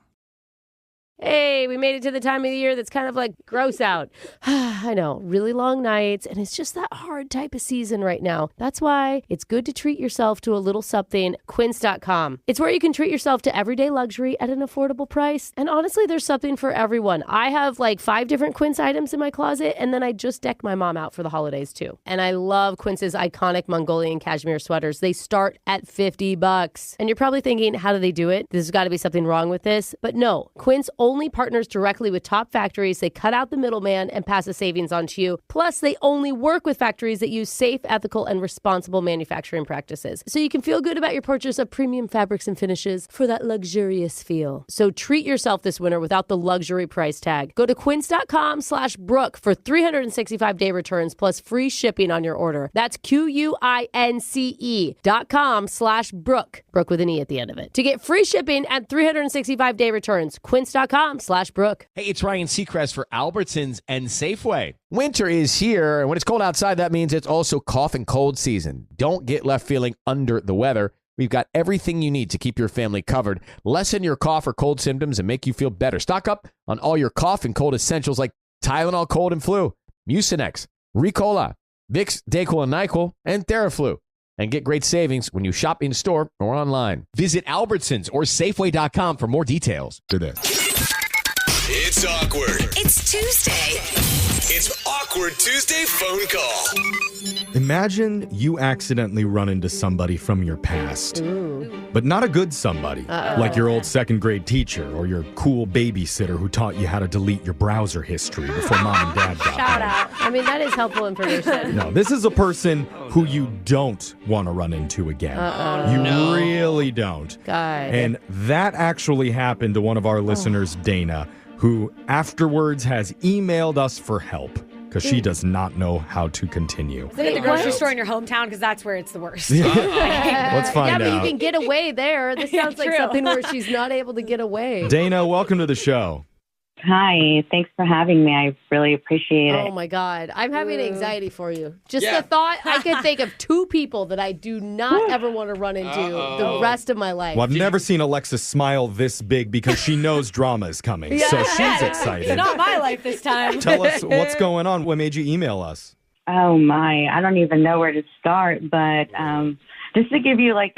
Hey, we made it to the time of the year that's kind of like gross out. I know, really long nights, and it's just that hard type of season right now. That's why it's good to treat yourself to a little something. Quince.com. It's where you can treat yourself to everyday luxury at an affordable price. And honestly, there's something for everyone. I have like 5 different Quince items in my closet, and then I just decked my mom out for the holidays too. And I love Quince's iconic Mongolian cashmere sweaters. They start at $50. And you're probably thinking, how do they do it? There's got to be something wrong with this. But no, Quince only partners directly with top factories. They cut out the middleman and pass the savings on to you. Plus, they only work with factories that use safe, ethical, and responsible manufacturing practices. So you can feel good about your purchase of premium fabrics and finishes for that luxurious feel. So treat yourself this winter without the luxury price tag. Go to quince.com/Brooke for 365-day returns plus free shipping on your order. That's QUINCE.com/Brooke. Brooke with an E at the end of it. To get free shipping and 365-day returns, quince.com/Brooke. Hey, it's Ryan Seacrest for Albertsons and Safeway. Winter is here, and when it's cold outside, that means it's also cough and cold season. Don't get left feeling under the weather. We've got everything you need to keep your family covered. Lessen your cough or cold symptoms and make you feel better. Stock up on all your cough and cold essentials like Tylenol Cold and Flu, Mucinex, Ricola, Vicks, Dayquil, and NyQuil, and Theraflu. And get great savings when you shop in-store or online. Visit Albertsons or Safeway.com for more details. It's awkward. It's Tuesday. It's Awkward Tuesday phone call. Imagine you accidentally run into somebody from your past, but not a good somebody, like your old second grade teacher or your cool babysitter who taught you how to delete your browser history before mom and dad got Shout home. out. I mean, that is helpful information. No, this is a person who you don't want to run into again. You really don't. God. And that actually happened to one of our listeners, Dana, who afterwards has emailed us for help because she does not know how to continue. Is it at the grocery store in your hometown? Because that's where it's the worst. Let's find Yeah, but out. you can get away there. This sounds like true. something where she's not able to get away. Dana, welcome to the show. Hi, thanks for having me. I really appreciate Oh it. my God. I'm having anxiety for you. Just the thought, I can think of two people that I do not ever want to run into the rest of my life. Well, I've never seen Alexis smile this big because she knows drama is coming. So she's excited. It's not my life this time. Tell us what's going on. What made you email us? Oh my, I don't even know where to start, but just to give you I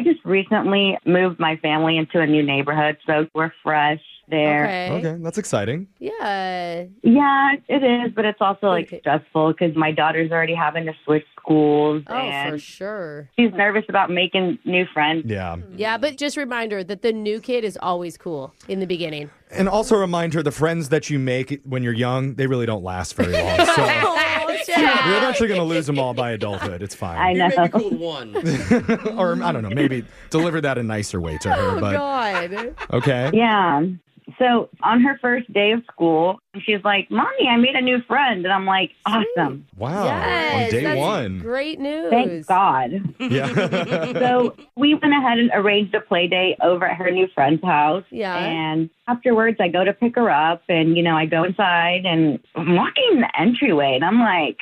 just recently moved my family into a new neighborhood, so we're fresh there. Okay, that's exciting. Yeah. Yeah, it is, but it's also stressful because my daughter's already having to switch schools. Oh, and for sure. she's nervous about making new friends. Yeah. Yeah, but just reminder that the new kid is always cool in the beginning. And also remind her the friends that you make when you're young, they really don't last very long. So you're eventually going to lose them all by adulthood. It's fine. I know. Maybe cool one. Or, I don't know, maybe deliver that a nicer way to her. Oh, but God. Okay. Yeah. So on her first day of school, she's like, Mommy, I made a new friend. And I'm like, awesome. Wow. Yes, On day that's one. Great news. Thank God. Yeah. So we went ahead and arranged a play date over at her new friend's house. Yeah. And afterwards, I go to pick her up and, I go inside and I'm walking in the entryway and I'm like,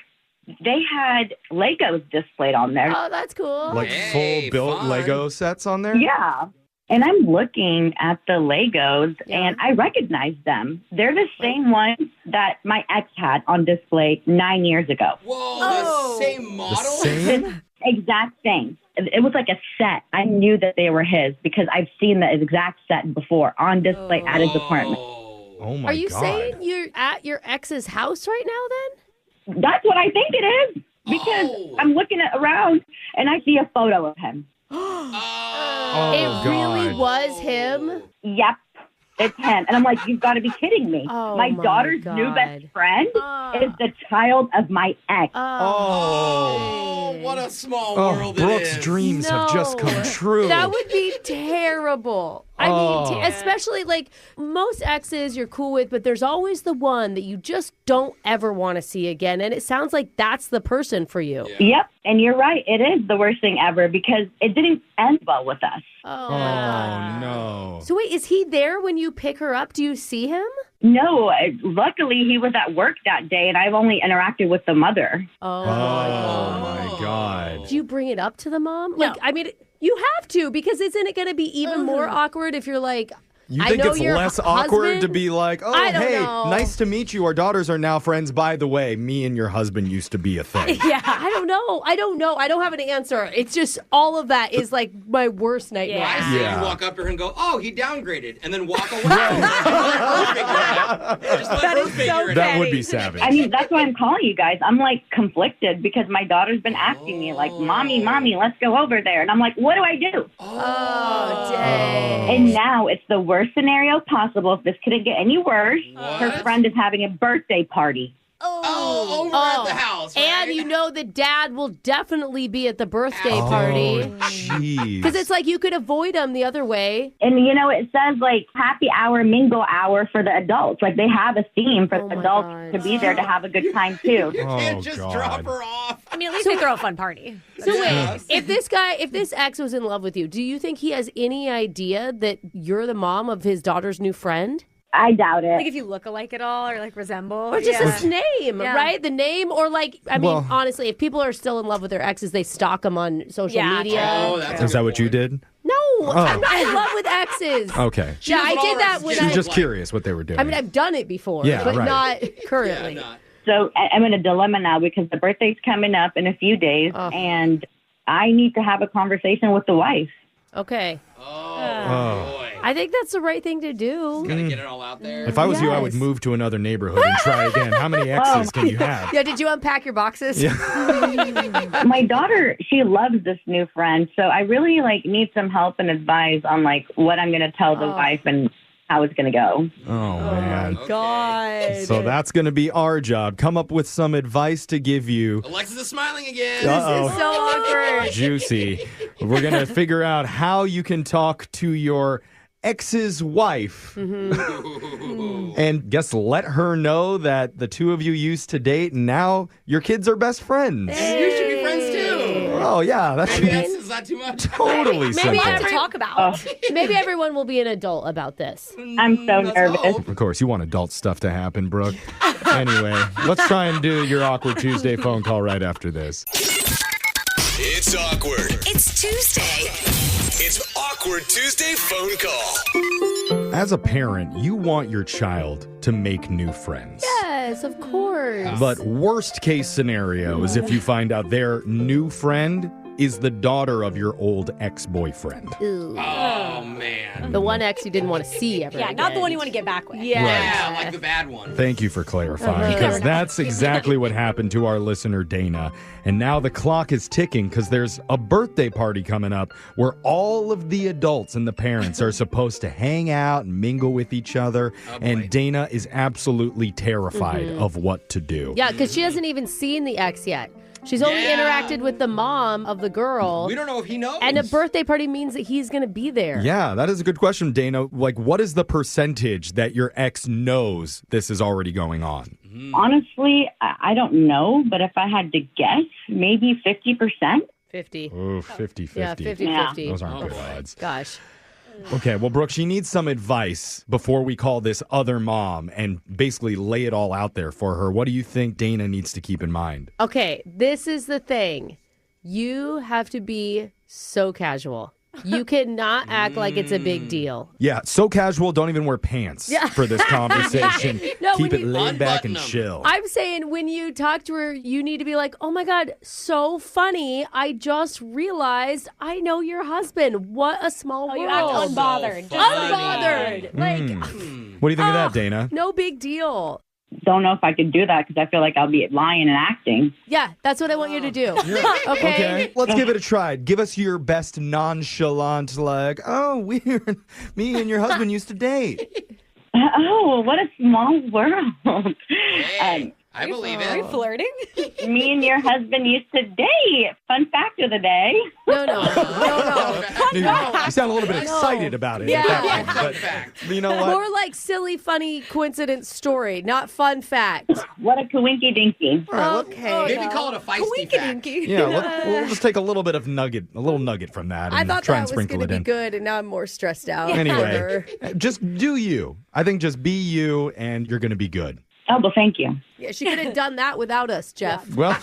they had Legos displayed on there. Oh, that's cool. Like full built Lego sets on there? Yeah. And I'm looking at the Legos and I recognize them. They're the same ones that my ex had on display 9 years ago. Whoa, the same model? Same? Exact same. It was like a set. I knew that they were his because I've seen the exact set before on display at his apartment. Oh my God. Are you saying you're at your ex's house right now then? That's what I think it is because I'm looking around and I see a photo of him. It really was him? Yep, it's him. And I'm like, you've got to be kidding me. Oh, my daughter's God. new best friend is the child of my ex. Oh, what a small world Brooke's it is. dreams have just come true. That would be terrible. I mean, especially most exes you're cool with, but there's always the one that you just don't ever want to see again. And it sounds like that's the person for you. Yep, and you're right. It is the worst thing ever because it didn't end well with us. Oh, my God. No. So wait, is he there when you pick her up? Do you see him? No, luckily he was at work that day, and I've only interacted with the mother. Oh, my God. Do you bring it up to the mom? I mean, you have to because isn't it going to be even more awkward if you're like, You I think know it's your less awkward to husband? be like, oh, I don't hey, know. nice to meet you. Our daughters are now friends. By the way, me and your husband used to be a thing. Yeah, I don't know. I don't have an answer. It's just all of that is like my worst nightmare. I say you walk up to her and go, oh, he downgraded, and then walk away. Just let her figure it That out. would be savage. I mean, that's why I'm calling you guys. I'm like conflicted because my daughter's been asking me like, Mommy, let's go over there. And I'm like, what do I do? Oh, dang. And now it's the worst worst scenario possible, if this couldn't get any worse, her friend is having a birthday party. Over at the house, right? And you know the dad will definitely be at the birthday party. Jeez. Because it's like you could avoid him the other way. And, it says, happy hour, mingle hour for the adults. Like, they have a theme for the adults to be there to have a good time, too. You can't just drop her off. I mean, at least they throw a fun party. So wait, if this ex was in love with you, do you think he has any idea that you're the mom of his daughter's new friend? I doubt it. Like if you look alike at all or resemble. Or just his name, right? The name or honestly, if people are still in love with their exes, they stalk them on social media. Oh, Is that what you did? No, I'm not in love with exes. Okay. Yeah, I did that when She's just curious what they were doing. I mean, I've done it before, but not currently. So I'm in a dilemma now because the birthday's coming up in a few days, and I need to have a conversation with the wife. Okay. Boy. I think that's the right thing to do. Gotta get it all out there. If I was you, I would move to another neighborhood and try again. How many exes can you have? Yeah, did you unpack your boxes? Yeah. My daughter, she loves this new friend, so I really need some help and advice on what I'm going to tell the wife and how it's going to go. Oh, man. God. So that's going to be our job. Come up with some advice to give you. Alexis is smiling again. Uh-oh. This is so awkward. Juicy. We're going to figure out how you can talk to your ex's wife and let her know that the two of you used to date and now your kids are best friends. You should be friends too. Oh, yeah. That's not too much. totally Maybe simple. to talk about. Maybe everyone will be an adult about this. I'm so nervous. Of course, you want adult stuff to happen, Brooke. Anyway, let's try and do your Awkward Tuesday phone call right after this. It's awkward. It's Tuesday. It's Awkward Tuesday phone call. As a parent, you want your child to make new friends. Yes, of course. But worst case scenario is if you find out their new friend is the daughter of your old ex-boyfriend. Ooh. Oh, man. The one ex you didn't want to see ever Yeah, not the again. one you want to get back with. Yeah, like the bad one. Thank you for clarifying, because that's exactly what happened to our listener, Dana. And now the clock is ticking because there's a birthday party coming up where all of the adults and the parents are supposed to hang out and mingle with each other. And Dana is absolutely terrified of what to do. Yeah, because she hasn't even seen the ex yet. She's only interacted with the mom of the girl. We don't know if he knows. And a birthday party means that he's going to be there. Yeah, that is a good question, Dana. What is the percentage that your ex knows this is already going on? Honestly, I don't know, but if I had to guess, maybe 50%. 50. Oh, 50-50. Yeah, 50-50. Those aren't good odds. Gosh. Okay, well, Brooke, she needs some advice before we call this other mom and basically lay it all out there for her. What do you think Dana needs to keep in mind? Okay, this is the thing. You have to be so casual. You cannot act like it's a big deal. Yeah, so casual, don't even wear pants for this conversation. No, Keep when it you- laid back and chill. I'm saying when you talk to her, you need to be like, oh my God, so funny. I just realized I know your husband. What a small world. You act unbothered. So Unbothered. Like, What do you think of that, Dana? no big deal. Don't know if I could do that because I feel like I'll be lying and acting. Yeah, that's what I want you to do. Okay, let's give it a try. Give us your best nonchalant, me and your husband used to date. Oh, what a small world. I believe Are you it. flirting? Me and your husband used to date. Fun fact of the day. No. You sound a little bit excited about it. Yeah. At that Fun point, fact. but you know what? More like silly, funny coincidence story, not fun fact. What a coinky dinky. Okay. Maybe call it a feisty fact. Yeah, we'll just take a little bit of little nugget from that I and thought try that and was sprinkle going to it be in. good, and now I'm more stressed out. Anyway, just do you. I think just be you, and you're going to be good. Oh, well, thank you. Yeah, she could have done that without us, Jeff. Well,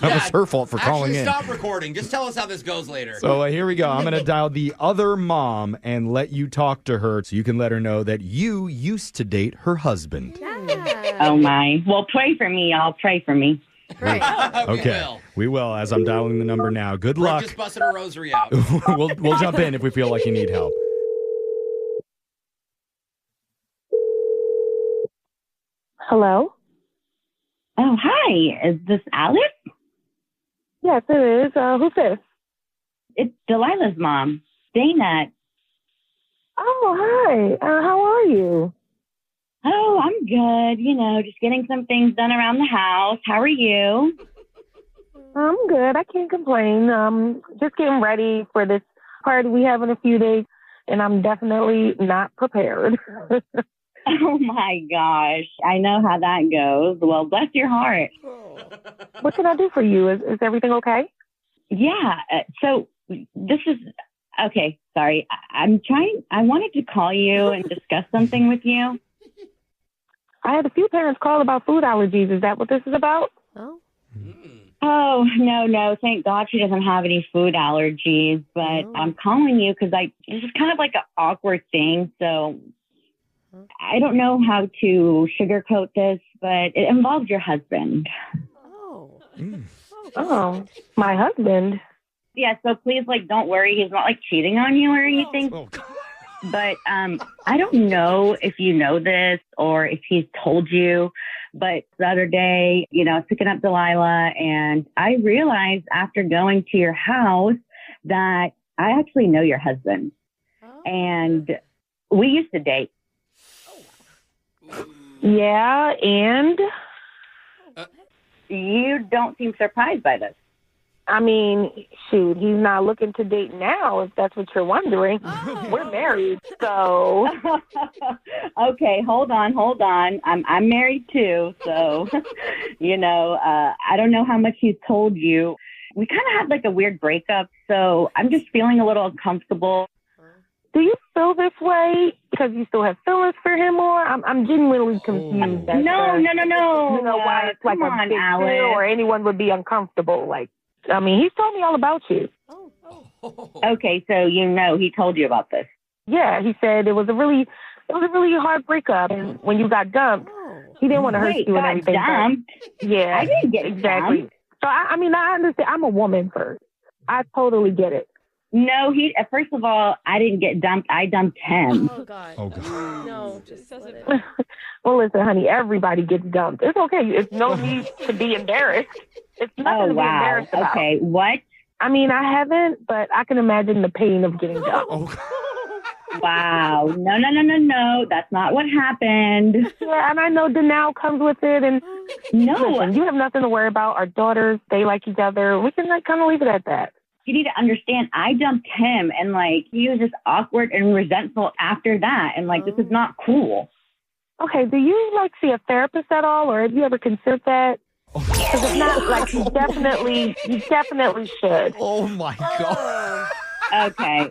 that was her fault for calling Actually, in. stop recording. Just tell us how this goes later. So here we go. I'm going to dial the other mom and let you talk to her so you can let her know that you used to date her husband. Oh, my. Well, pray for me, y'all. Pray for me. Okay. We will, as I'm dialing the number now. Good Brooke luck. just busted a rosary out. we'll jump in if we feel like you need help. Hello? Oh, hi. Is this Alice? Yes, it is. Who's this? It's Delilah's mom, Dana. Oh, hi. How are you? Oh, I'm good. Just getting some things done around the house. How are you? I'm good. I can't complain. Just getting ready for this party we have in a few days, and I'm definitely not prepared. Oh my gosh. I know how that goes. Well, bless your heart. What can I do for you? Is everything okay? Yeah. So this is okay. Sorry. I wanted to call you and discuss something with you. I had a few parents call about food allergies. Is that what this is about? Oh. Oh, no. Thank God she doesn't have any food allergies. But I'm calling you because this is kind of like an awkward thing. So I don't know how to sugarcoat this, but it involves your husband. Oh, my husband. Yeah, so please, don't worry. He's not, cheating on you or anything. But I don't know if you know this or if he's told you, but the other day, I was picking up Delilah, and I realized after going to your house that I actually know your husband. And we used to date. Yeah, and? You don't seem surprised by this. I mean, shoot, he's not looking to date now, if that's what you're wondering. We're married, so. Okay, hold on. I'm married too, so, I don't know how much he's told you. We kind of had a weird breakup, so I'm just feeling a little uncomfortable. Do you feel this way because you still have feelings for him, or I'm genuinely confused. No. Why it's come a on, big Alice. deal, or anyone would be uncomfortable. He's told me all about you. Okay, so he told you about this. Yeah, he said it was a really hard breakup, and when you got dumped, he didn't want to hurt you and everything. Dumped? Yeah, I didn't get exactly. dumped. So I understand. I'm a woman first. I totally get it. No, first of all, I didn't get dumped. I dumped him. Oh, God. No, just doesn't. Well, listen, honey, everybody gets dumped. It's okay. It's no need to be embarrassed. It's nothing to be embarrassed about. Okay, what? I mean, I haven't, but I can imagine the pain of getting dumped. Wow. No. That's not what happened. Yeah, and I know denial comes with it. And listen, you have nothing to worry about. Our daughters, they like each other. We can kind of leave it at that. You need to understand, I dumped him, and he was just awkward and resentful after that, and this is not cool. Okay, do you see a therapist at all, or have you ever considered that? Because if not, you definitely should. Oh my God. Okay.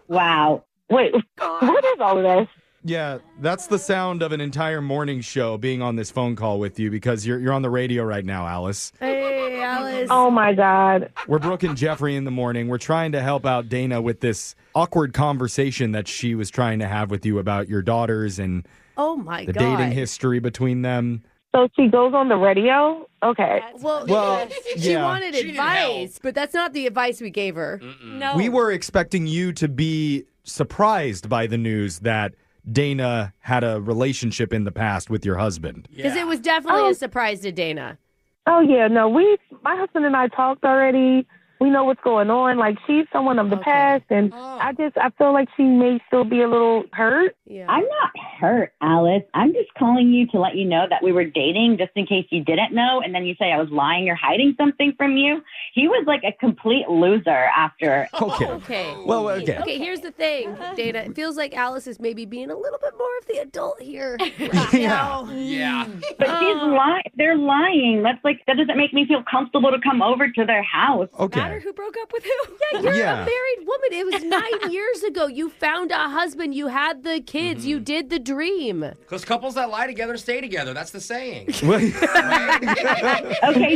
Wow. Wait, what is all of this? Yeah, that's the sound of an entire morning show being on this phone call with you because you're on the radio right now, Alice. Hey, Alice. Oh, my God. We're Brooke and Jeffrey in the morning. We're trying to help out Dana with this awkward conversation that she was trying to have with you about your daughters and the dating history between them. So she goes on the radio? Okay. Well she yeah. wanted advice, but that's not the advice we gave her. No. We were expecting you to be surprised by the news that Dana had a relationship in the past with your husband. Because it was definitely a surprise to Dana. Oh, yeah. No, my husband and I talked already. We know what's going on. She's someone of the past, and I feel like she may still be a little hurt. Yeah. I'm not hurt, Alice. I'm just calling you to let you know that we were dating, just in case you didn't know, and then you say I was lying or hiding something from you. He was a complete loser after. Okay. Well, okay. Okay, here's the thing, Dana. It feels like Alice is maybe being a little bit more of the adult here now. Yeah. But she's lying. They're lying. That doesn't make me feel comfortable to come over to their house. Okay. Matter who broke up with who? Yeah, you're a married woman. It was 9 years ago. You found a husband. You had the kids. You did the dream. Because couples that lie together stay together. That's the saying. Okay,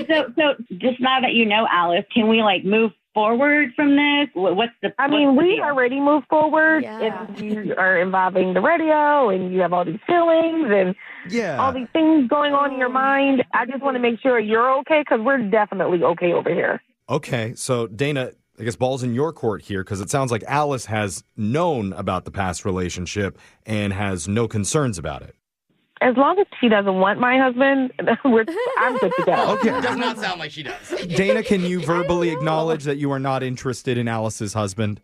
so just now that you know, Alice, can we move forward from this? What's the we already moved forward. Yeah. If you are involving the radio and you have all these feelings and all these things going on in your mind, I just want to make sure you're okay because we're definitely okay over here. Okay, so Dana, I guess ball's in your court here because it sounds like Alice has known about the past relationship and has no concerns about it. As long as she doesn't want my husband, I'm good to go. Okay. It does not sound like she does. Dana, can you verbally acknowledge that you are not interested in Alice's husband?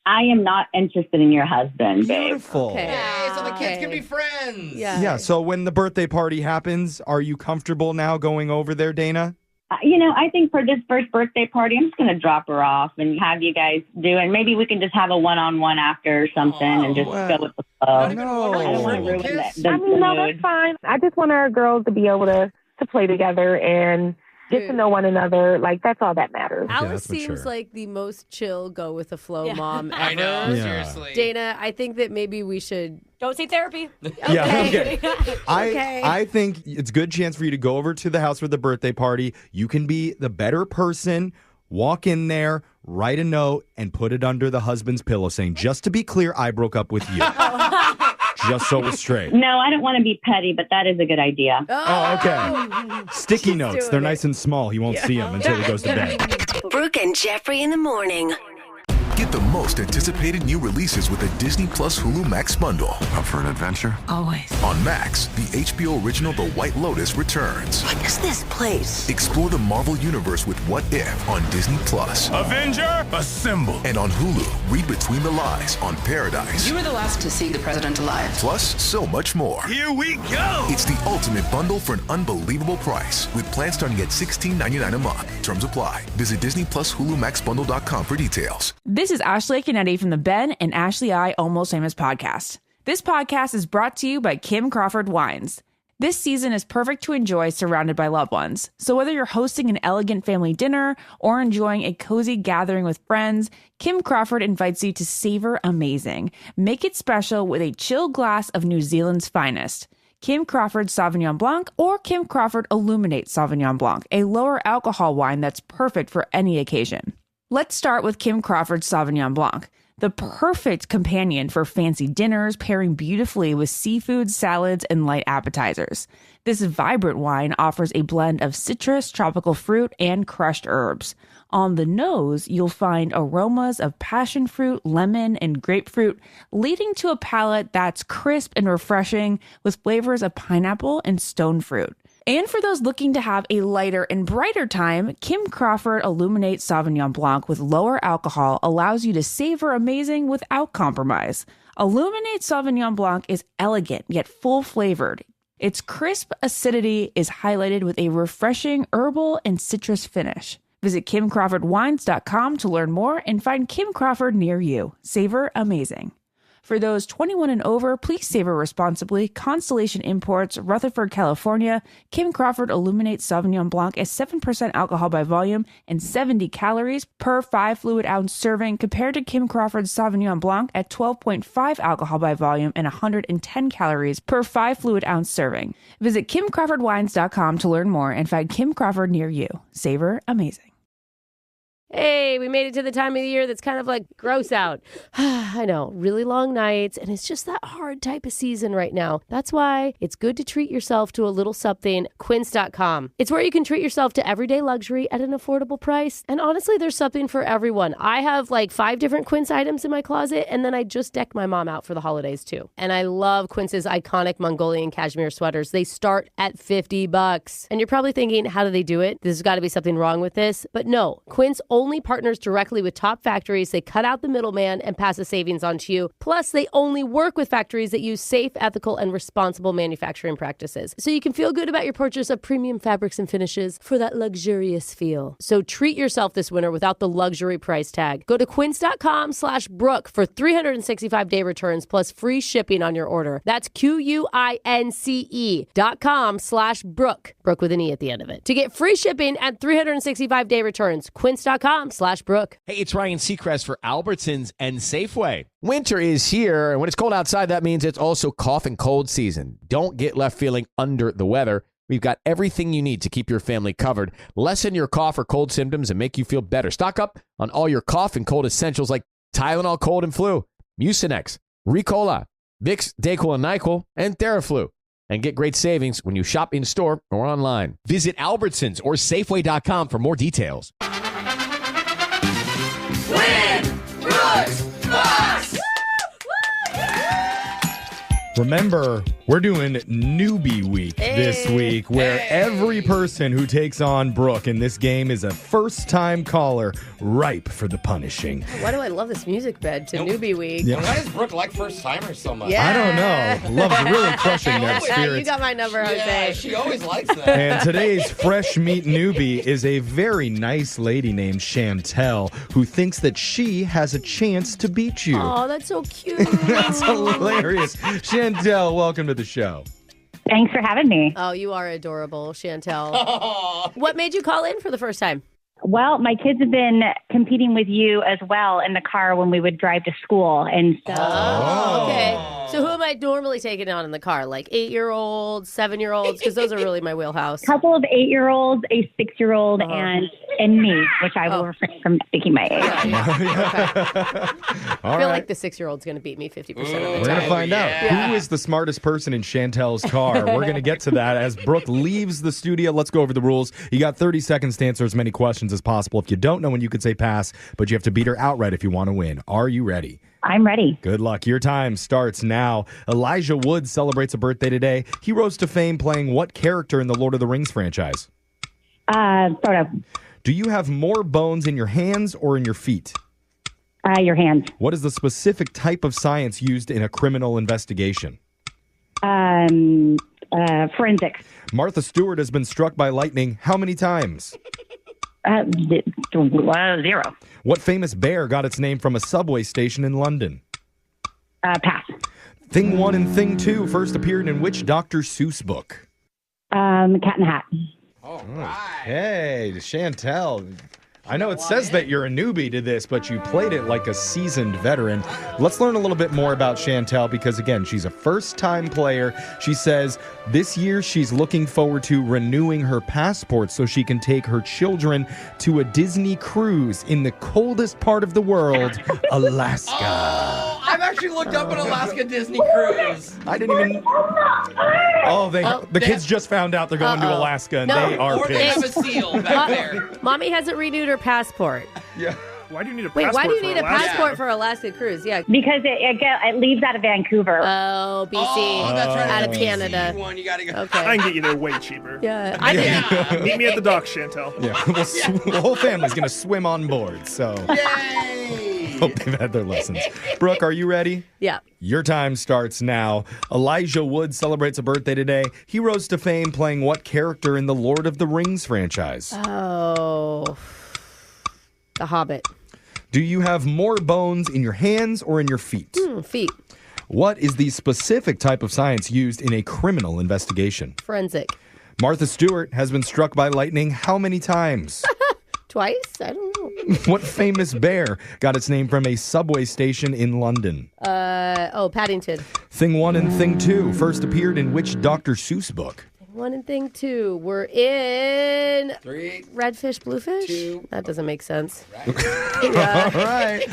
I am not interested in your husband, babe. Beautiful. Okay. Hey, so the kids can be friends. Yeah, so when the birthday party happens, are you comfortable now going over there, Dana? I think for this first birthday party, I'm just going to drop her off and have you guys do it. Maybe we can just have a one-on-one after or something and just go with the flow. I don't want to ruin the No, mood. that's fine. I just want our girls to be able to play together and get to know one another. Like, that's all that matters. Alice seems like the most chill, go with the flow mom ever. I know, seriously. Dana, I think that maybe we should... Don't say therapy. Okay. Okay. I think it's a good chance for you to go over to the house for the birthday party. You can be the better person, walk in there, write a note, and put it under the husband's pillow saying, just to be clear, I broke up with you. Just so we're straight. No, I don't want to be petty, but that is a good idea. Oh, okay. Sticky notes. They're nice and small. He won't see them until he goes to bed. Brooke and Jeffrey in the morning. Get the most anticipated new releases with a Disney Plus Hulu Max bundle. Up for an adventure? Always. On Max, the HBO original The White Lotus returns. What is this place? Explore the Marvel Universe with What If on Disney Plus. Avenger, assemble. And on Hulu, read Between the Lies on Paradise. You were the last to see the president alive. Plus, so much more. Here we go. It's the ultimate bundle for an unbelievable price with plans starting at $16.99 a month. Terms apply. Visit Disney Plus Hulu Max Bundle.com for details. This is Ashley Canetti from the Ben and Ashley I Almost Famous podcast. This podcast is brought to you by Kim Crawford Wines. This season is perfect to enjoy surrounded by loved ones. So whether you're hosting an elegant family dinner or enjoying a cozy gathering with friends, Kim Crawford invites you to savor amazing. Make it special with a chilled glass of New Zealand's finest. Kim Crawford Sauvignon Blanc or Kim Crawford Illuminate Sauvignon Blanc, a lower alcohol wine that's perfect for any occasion. Let's start with Kim Crawford Sauvignon Blanc, the perfect companion for fancy dinners, pairing beautifully with seafood, salads, and light appetizers. This vibrant wine offers a blend of citrus, tropical fruit, and crushed herbs. On the nose, you'll find aromas of passion fruit, lemon, and grapefruit, leading to a palate that's crisp and refreshing with flavors of pineapple and stone fruit. And for those looking to have a lighter and brighter time, Kim Crawford Illuminate Sauvignon Blanc with lower alcohol allows you to savor amazing without compromise. Illuminate Sauvignon Blanc is elegant yet full-flavored. Its crisp acidity is highlighted with a refreshing herbal and citrus finish. Visit KimCrawfordWines.com to learn more and find Kim Crawford near you. Savor amazing. For those 21 and over, please savor responsibly. Constellation Imports, Rutherford, California. Kim Crawford Illuminate Sauvignon Blanc is 7% alcohol by volume and 70 calories per 5 fluid ounce serving, compared to Kim Crawford Sauvignon Blanc at 12.5 alcohol by volume and 110 calories per 5 fluid ounce serving. Visit KimCrawfordWines.com to learn more and find Kim Crawford near you. Savor amazing. Hey, we made it to the time of the year that's kind of like gross out. I know, really long nights, and it's just that hard type of season right now. That's why it's good to treat yourself to a little something. Quince.com. It's where you can treat yourself to everyday luxury at an affordable price. And honestly, there's something for everyone. I have like 5 different Quince items in my closet, and then I just decked my mom out for the holidays too. And I love Quince's iconic Mongolian cashmere sweaters. They start at $50. And you're probably thinking, how do they do it? There's got to be something wrong with this. But no, Quince only partners directly with top factories. They cut out the middleman and pass the savings on to you. Plus, they only work with factories that use safe, ethical, and responsible manufacturing practices. So you can feel good about your purchase of premium fabrics and finishes for that luxurious feel. So treat yourself this winter without the luxury price tag. Go to quince.com/Brooke for 365-day returns plus free shipping on your order. That's QUINCE.com/Brooke. Brooke with an E at the end of it. To get free shipping and 365-day returns, quince.com/Brooke. Hey, it's Ryan Seacrest for Albertsons and Safeway. Winter is here, and when it's cold outside, that means it's also cough and cold season. Don't get left feeling under the weather. We've got everything you need to keep your family covered. Lessen your cough or cold symptoms and make you feel better. Stock up on all your cough and cold essentials like Tylenol Cold and Flu, Mucinex, Ricola, Vicks, Dayquil and NyQuil, and Theraflu. And get great savings when you shop in-store or online. Visit Albertsons or Safeway.com for more details. Win! Brooks! Box! Remember, We're doing Newbie Week this week, where every person who takes on Brooke in this game is a first-time caller ripe for the punishing. Why do I love this music bed to Newbie Week? Yeah. Why does Brooke like first-timers so much? I don't know. Love's really crushing their spirits. You got my number, Jose. Yeah, she always likes that. And today's fresh meat newbie is a very nice lady named Chantel who thinks that she has a chance to beat you. Oh, that's so cute. That's hilarious. Chantel, welcome to the show. Thanks for having me. Oh, you are adorable, Chantel. What made you call in for the first time? Well, my kids have been competing with you as well in the car when we would drive to school. And so. Oh, okay. So who am I normally taking on in the car? Like 8-year-olds, 7-year-olds? Because those are really my wheelhouse. A couple of 8-year-olds, a 6-year-old, and me, which I will refrain from speaking my age. I feel like the 6-year-old's going to beat me 50% of the time. We're going to find out who is the smartest person in Chantel's car. We're going to get to that as Brooke leaves the studio. Let's go over the rules. You got 30 seconds to answer as many questions as possible. If you don't know when, you could say pass, but you have to beat her outright if you want to win. Are you ready? I'm ready. Good luck. Your time starts now. Elijah Wood celebrates a birthday today. He rose to fame playing what character in the Lord of the Rings franchise? Frodo. Do you have more bones in your hands or in your feet? Your hands. What is the specific type of science used in a criminal investigation? Forensics. Martha Stewart has been struck by lightning how many times? 0. What famous bear got its name from a subway station in London? Pass. Thing 1 and Thing 2 first appeared in which Dr. Seuss book? Cat in the Hat. Hey, Chantel. I know it says that you're a newbie to this, but you played it like a seasoned veteran. Let's learn a little bit more about Chantel because, again, she's a first-time player. She says this year she's looking forward to renewing her passport so she can take her children to a Disney cruise in the coldest part of the world, Alaska. Oh, I've actually looked up an Alaska Disney cruise. I didn't even... the kids just found out they're going to Alaska, and they are or pissed. They have a seal back there. Mommy hasn't renewed her passport. Yeah. Why do you need a passport? Wait, why do you for need Alaska? a passport for Alaska cruise? Yeah. Because it leaves out of Vancouver. Oh, BC. Oh, that's right. Out of The Canada. BC one, you gotta go. Okay. I can get you there way cheaper. Yeah. Meet me at the docks, Chantel. Yeah, the whole family's going to swim on board, so Yay! hope they've had their lessons. Brooke, are you ready? Yeah. Your time starts now. Elijah Wood celebrates a birthday today. He rose to fame playing what character in the Lord of the Rings franchise? Oh, The Hobbit. Do you have more bones in your hands or in your feet? Feet. What is the specific type of science used in a criminal investigation? Forensic. Martha Stewart has been struck by lightning how many times? Twice? I don't know. What famous bear got its name from a subway station in London? Paddington. Thing 1 and Thing 2 first appeared in which Dr. Seuss book? 1 and Thing 2. We're in 3. Redfish, Bluefish? 2. That doesn't make sense. All right.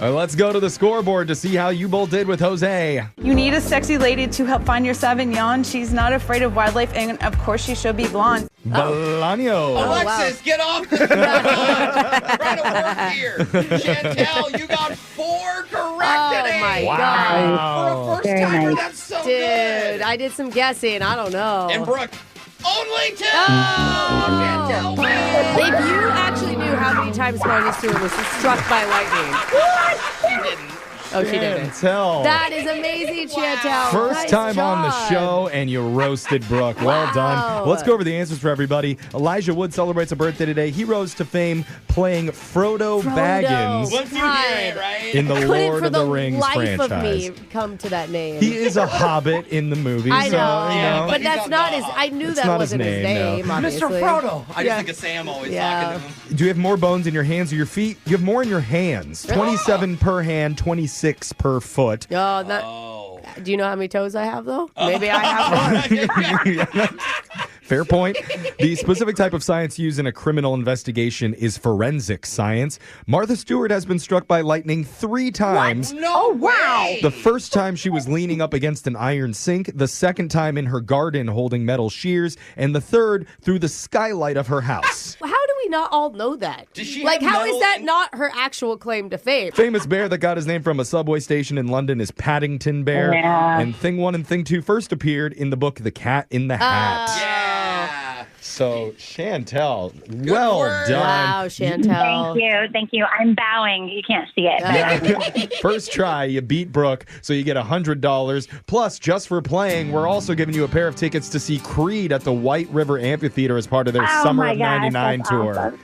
Let's go to the scoreboard to see how you both did with Jose. You need a sexy lady to help find your Sauvignon. She's not afraid of wildlife, and of course, she should be blonde. Bolaño. Alexis, get off the try to work here. Chantel, you got 4 correct today. Oh, my Wow. For a first timer, that's so good. Dude, I did some guessing. I don't know. And Brooke, only 2. Oh. Chantel wins. If you actually knew how many times Martha Stewart was struck by lightning. She didn't. Oh, she didn't. Chantel. That is amazing, Chantel. First Nice time on the job. show, and you roasted Brooke. Well Wow. done. Let's go over the answers for everybody. Elijah Wood celebrates a birthday today. He rose to fame playing Frodo. Baggins Once you hear it, right? in the Couldn't Lord for of the Rings life franchise. of me come to that name. He is a hobbit in the movie. I know, so, you know. but that's not his. I knew It's that not his wasn't his name, no. name. Obviously. Mr. Frodo. I just Yeah. think of Sam always Yeah. talking to him. Do you have more bones in your hands or your feet? You have more in your hands. 27 per hand, 26 per foot. Oh, do you know how many toes I have, though? Maybe I have one. Fair point. The specific type of science used in a criminal investigation is forensic science. Martha Stewart has been struck by lightning 3 times. What? No way. The first time she was leaning up against an iron sink, the second time in her garden holding metal shears, and the third through the skylight of her house. How do we not all know that? Does she like, have how is metal that not her actual claim to fame? Famous bear that got his name from a subway station in London is Paddington Bear. Yeah. And Thing 1 and Thing 2 first appeared in the book The Cat in the Hat. Yeah. So, Chantel, well work. done. Wow, Chantel. Thank you. I'm bowing. You can't see it. Yeah. First try, you beat Brooke, so you get $100. Plus, just for playing, we're also giving you a pair of tickets to see Creed at the White River Amphitheater as part of their Summer of 99 tour. Awesome.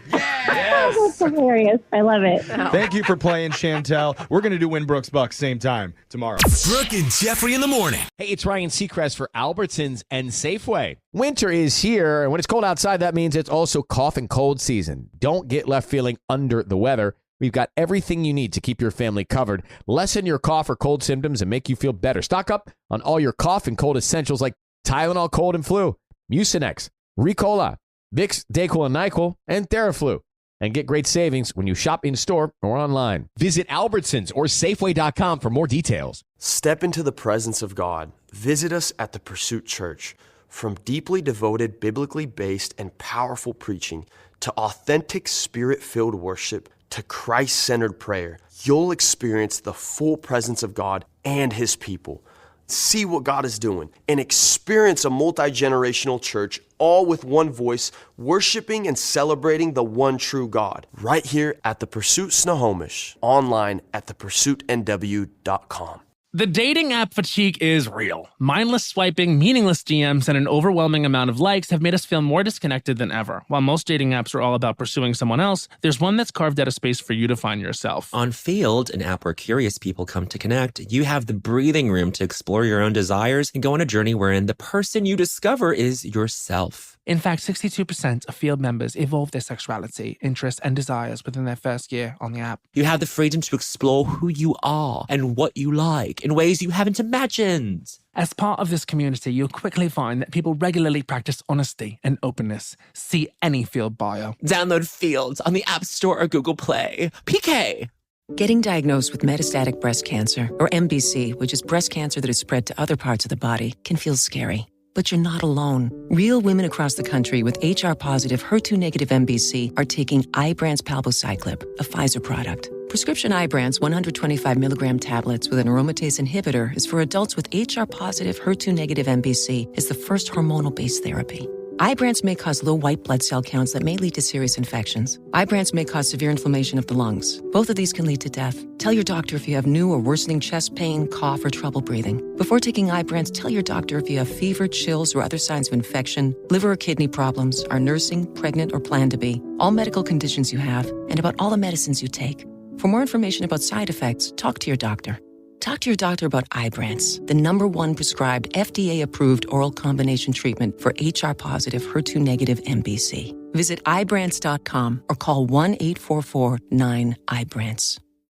That's hilarious. I love it. Thank you for playing, Chantel. We're going to do Win Brooks Bucks same time tomorrow. Brooke and Jeffrey in the morning. Hey, it's Ryan Seacrest for Albertsons and Safeway. Winter is here, and when it's cold outside, that means it's also cough and cold season. Don't get left feeling under the weather. We've got everything you need to keep your family covered, lessen your cough or cold symptoms, and make you feel better. Stock up on all your cough and cold essentials like Tylenol Cold and Flu, Mucinex, Ricola, Vicks, Dayquil and NyQuil, and Theraflu. And get great savings when you shop in-store or online. Visit Albertsons or Safeway.com for more details. Step into the presence of God. Visit us at the Pursuit Church. From deeply devoted, biblically based, and powerful preaching to authentic, spirit-filled worship to Christ-centered prayer, you'll experience the full presence of God and His people. See what God is doing and experience a multi-generational church, all with one voice, worshiping and celebrating the one true God. Right here at the Pursuit Snohomish, online at thepursuitnw.com. The dating app fatigue is real. Mindless swiping, meaningless DMs, and an overwhelming amount of likes have made us feel more disconnected than ever. While most dating apps are all about pursuing someone else, there's one that's carved out a space for you to find yourself. On Field, an app where curious people come to connect, you have the breathing room to explore your own desires and go on a journey wherein the person you discover is yourself. In fact, 62% of Field members evolve their sexuality, interests, and desires within their first year on the app. You have the freedom to explore who you are and what you like in ways you haven't imagined. As part of this community, you'll quickly find that people regularly practice honesty and openness. See any Field bio. Download Field on the App Store or Google Play. PK! Getting diagnosed with metastatic breast cancer, or MBC, which is breast cancer that is spread to other parts of the body, can feel scary. But you're not alone. Real women across the country with HR-positive, HER2-negative MBC are taking Ibrance palbociclib, a Pfizer product. Prescription Ibrance 125 milligram tablets with an aromatase inhibitor is for adults with HR-positive, HER2-negative MBC as the first hormonal-based therapy. Ibrance may cause low white blood cell counts that may lead to serious infections. Ibrance may cause severe inflammation of the lungs. Both of these can lead to death. Tell your doctor if you have new or worsening chest pain, cough, or trouble breathing. Before taking Ibrance, tell your doctor if you have fever, chills, or other signs of infection, liver or kidney problems, are nursing, pregnant, or plan to be, all medical conditions you have, and about all the medicines you take. For more information about side effects, talk to your doctor. Talk to your doctor about Ibrance, the #1 prescribed FDA-approved oral combination treatment for HR-positive, HER2-negative MBC. Visit Ibrance.com or call 1-844-9-IBRANCE.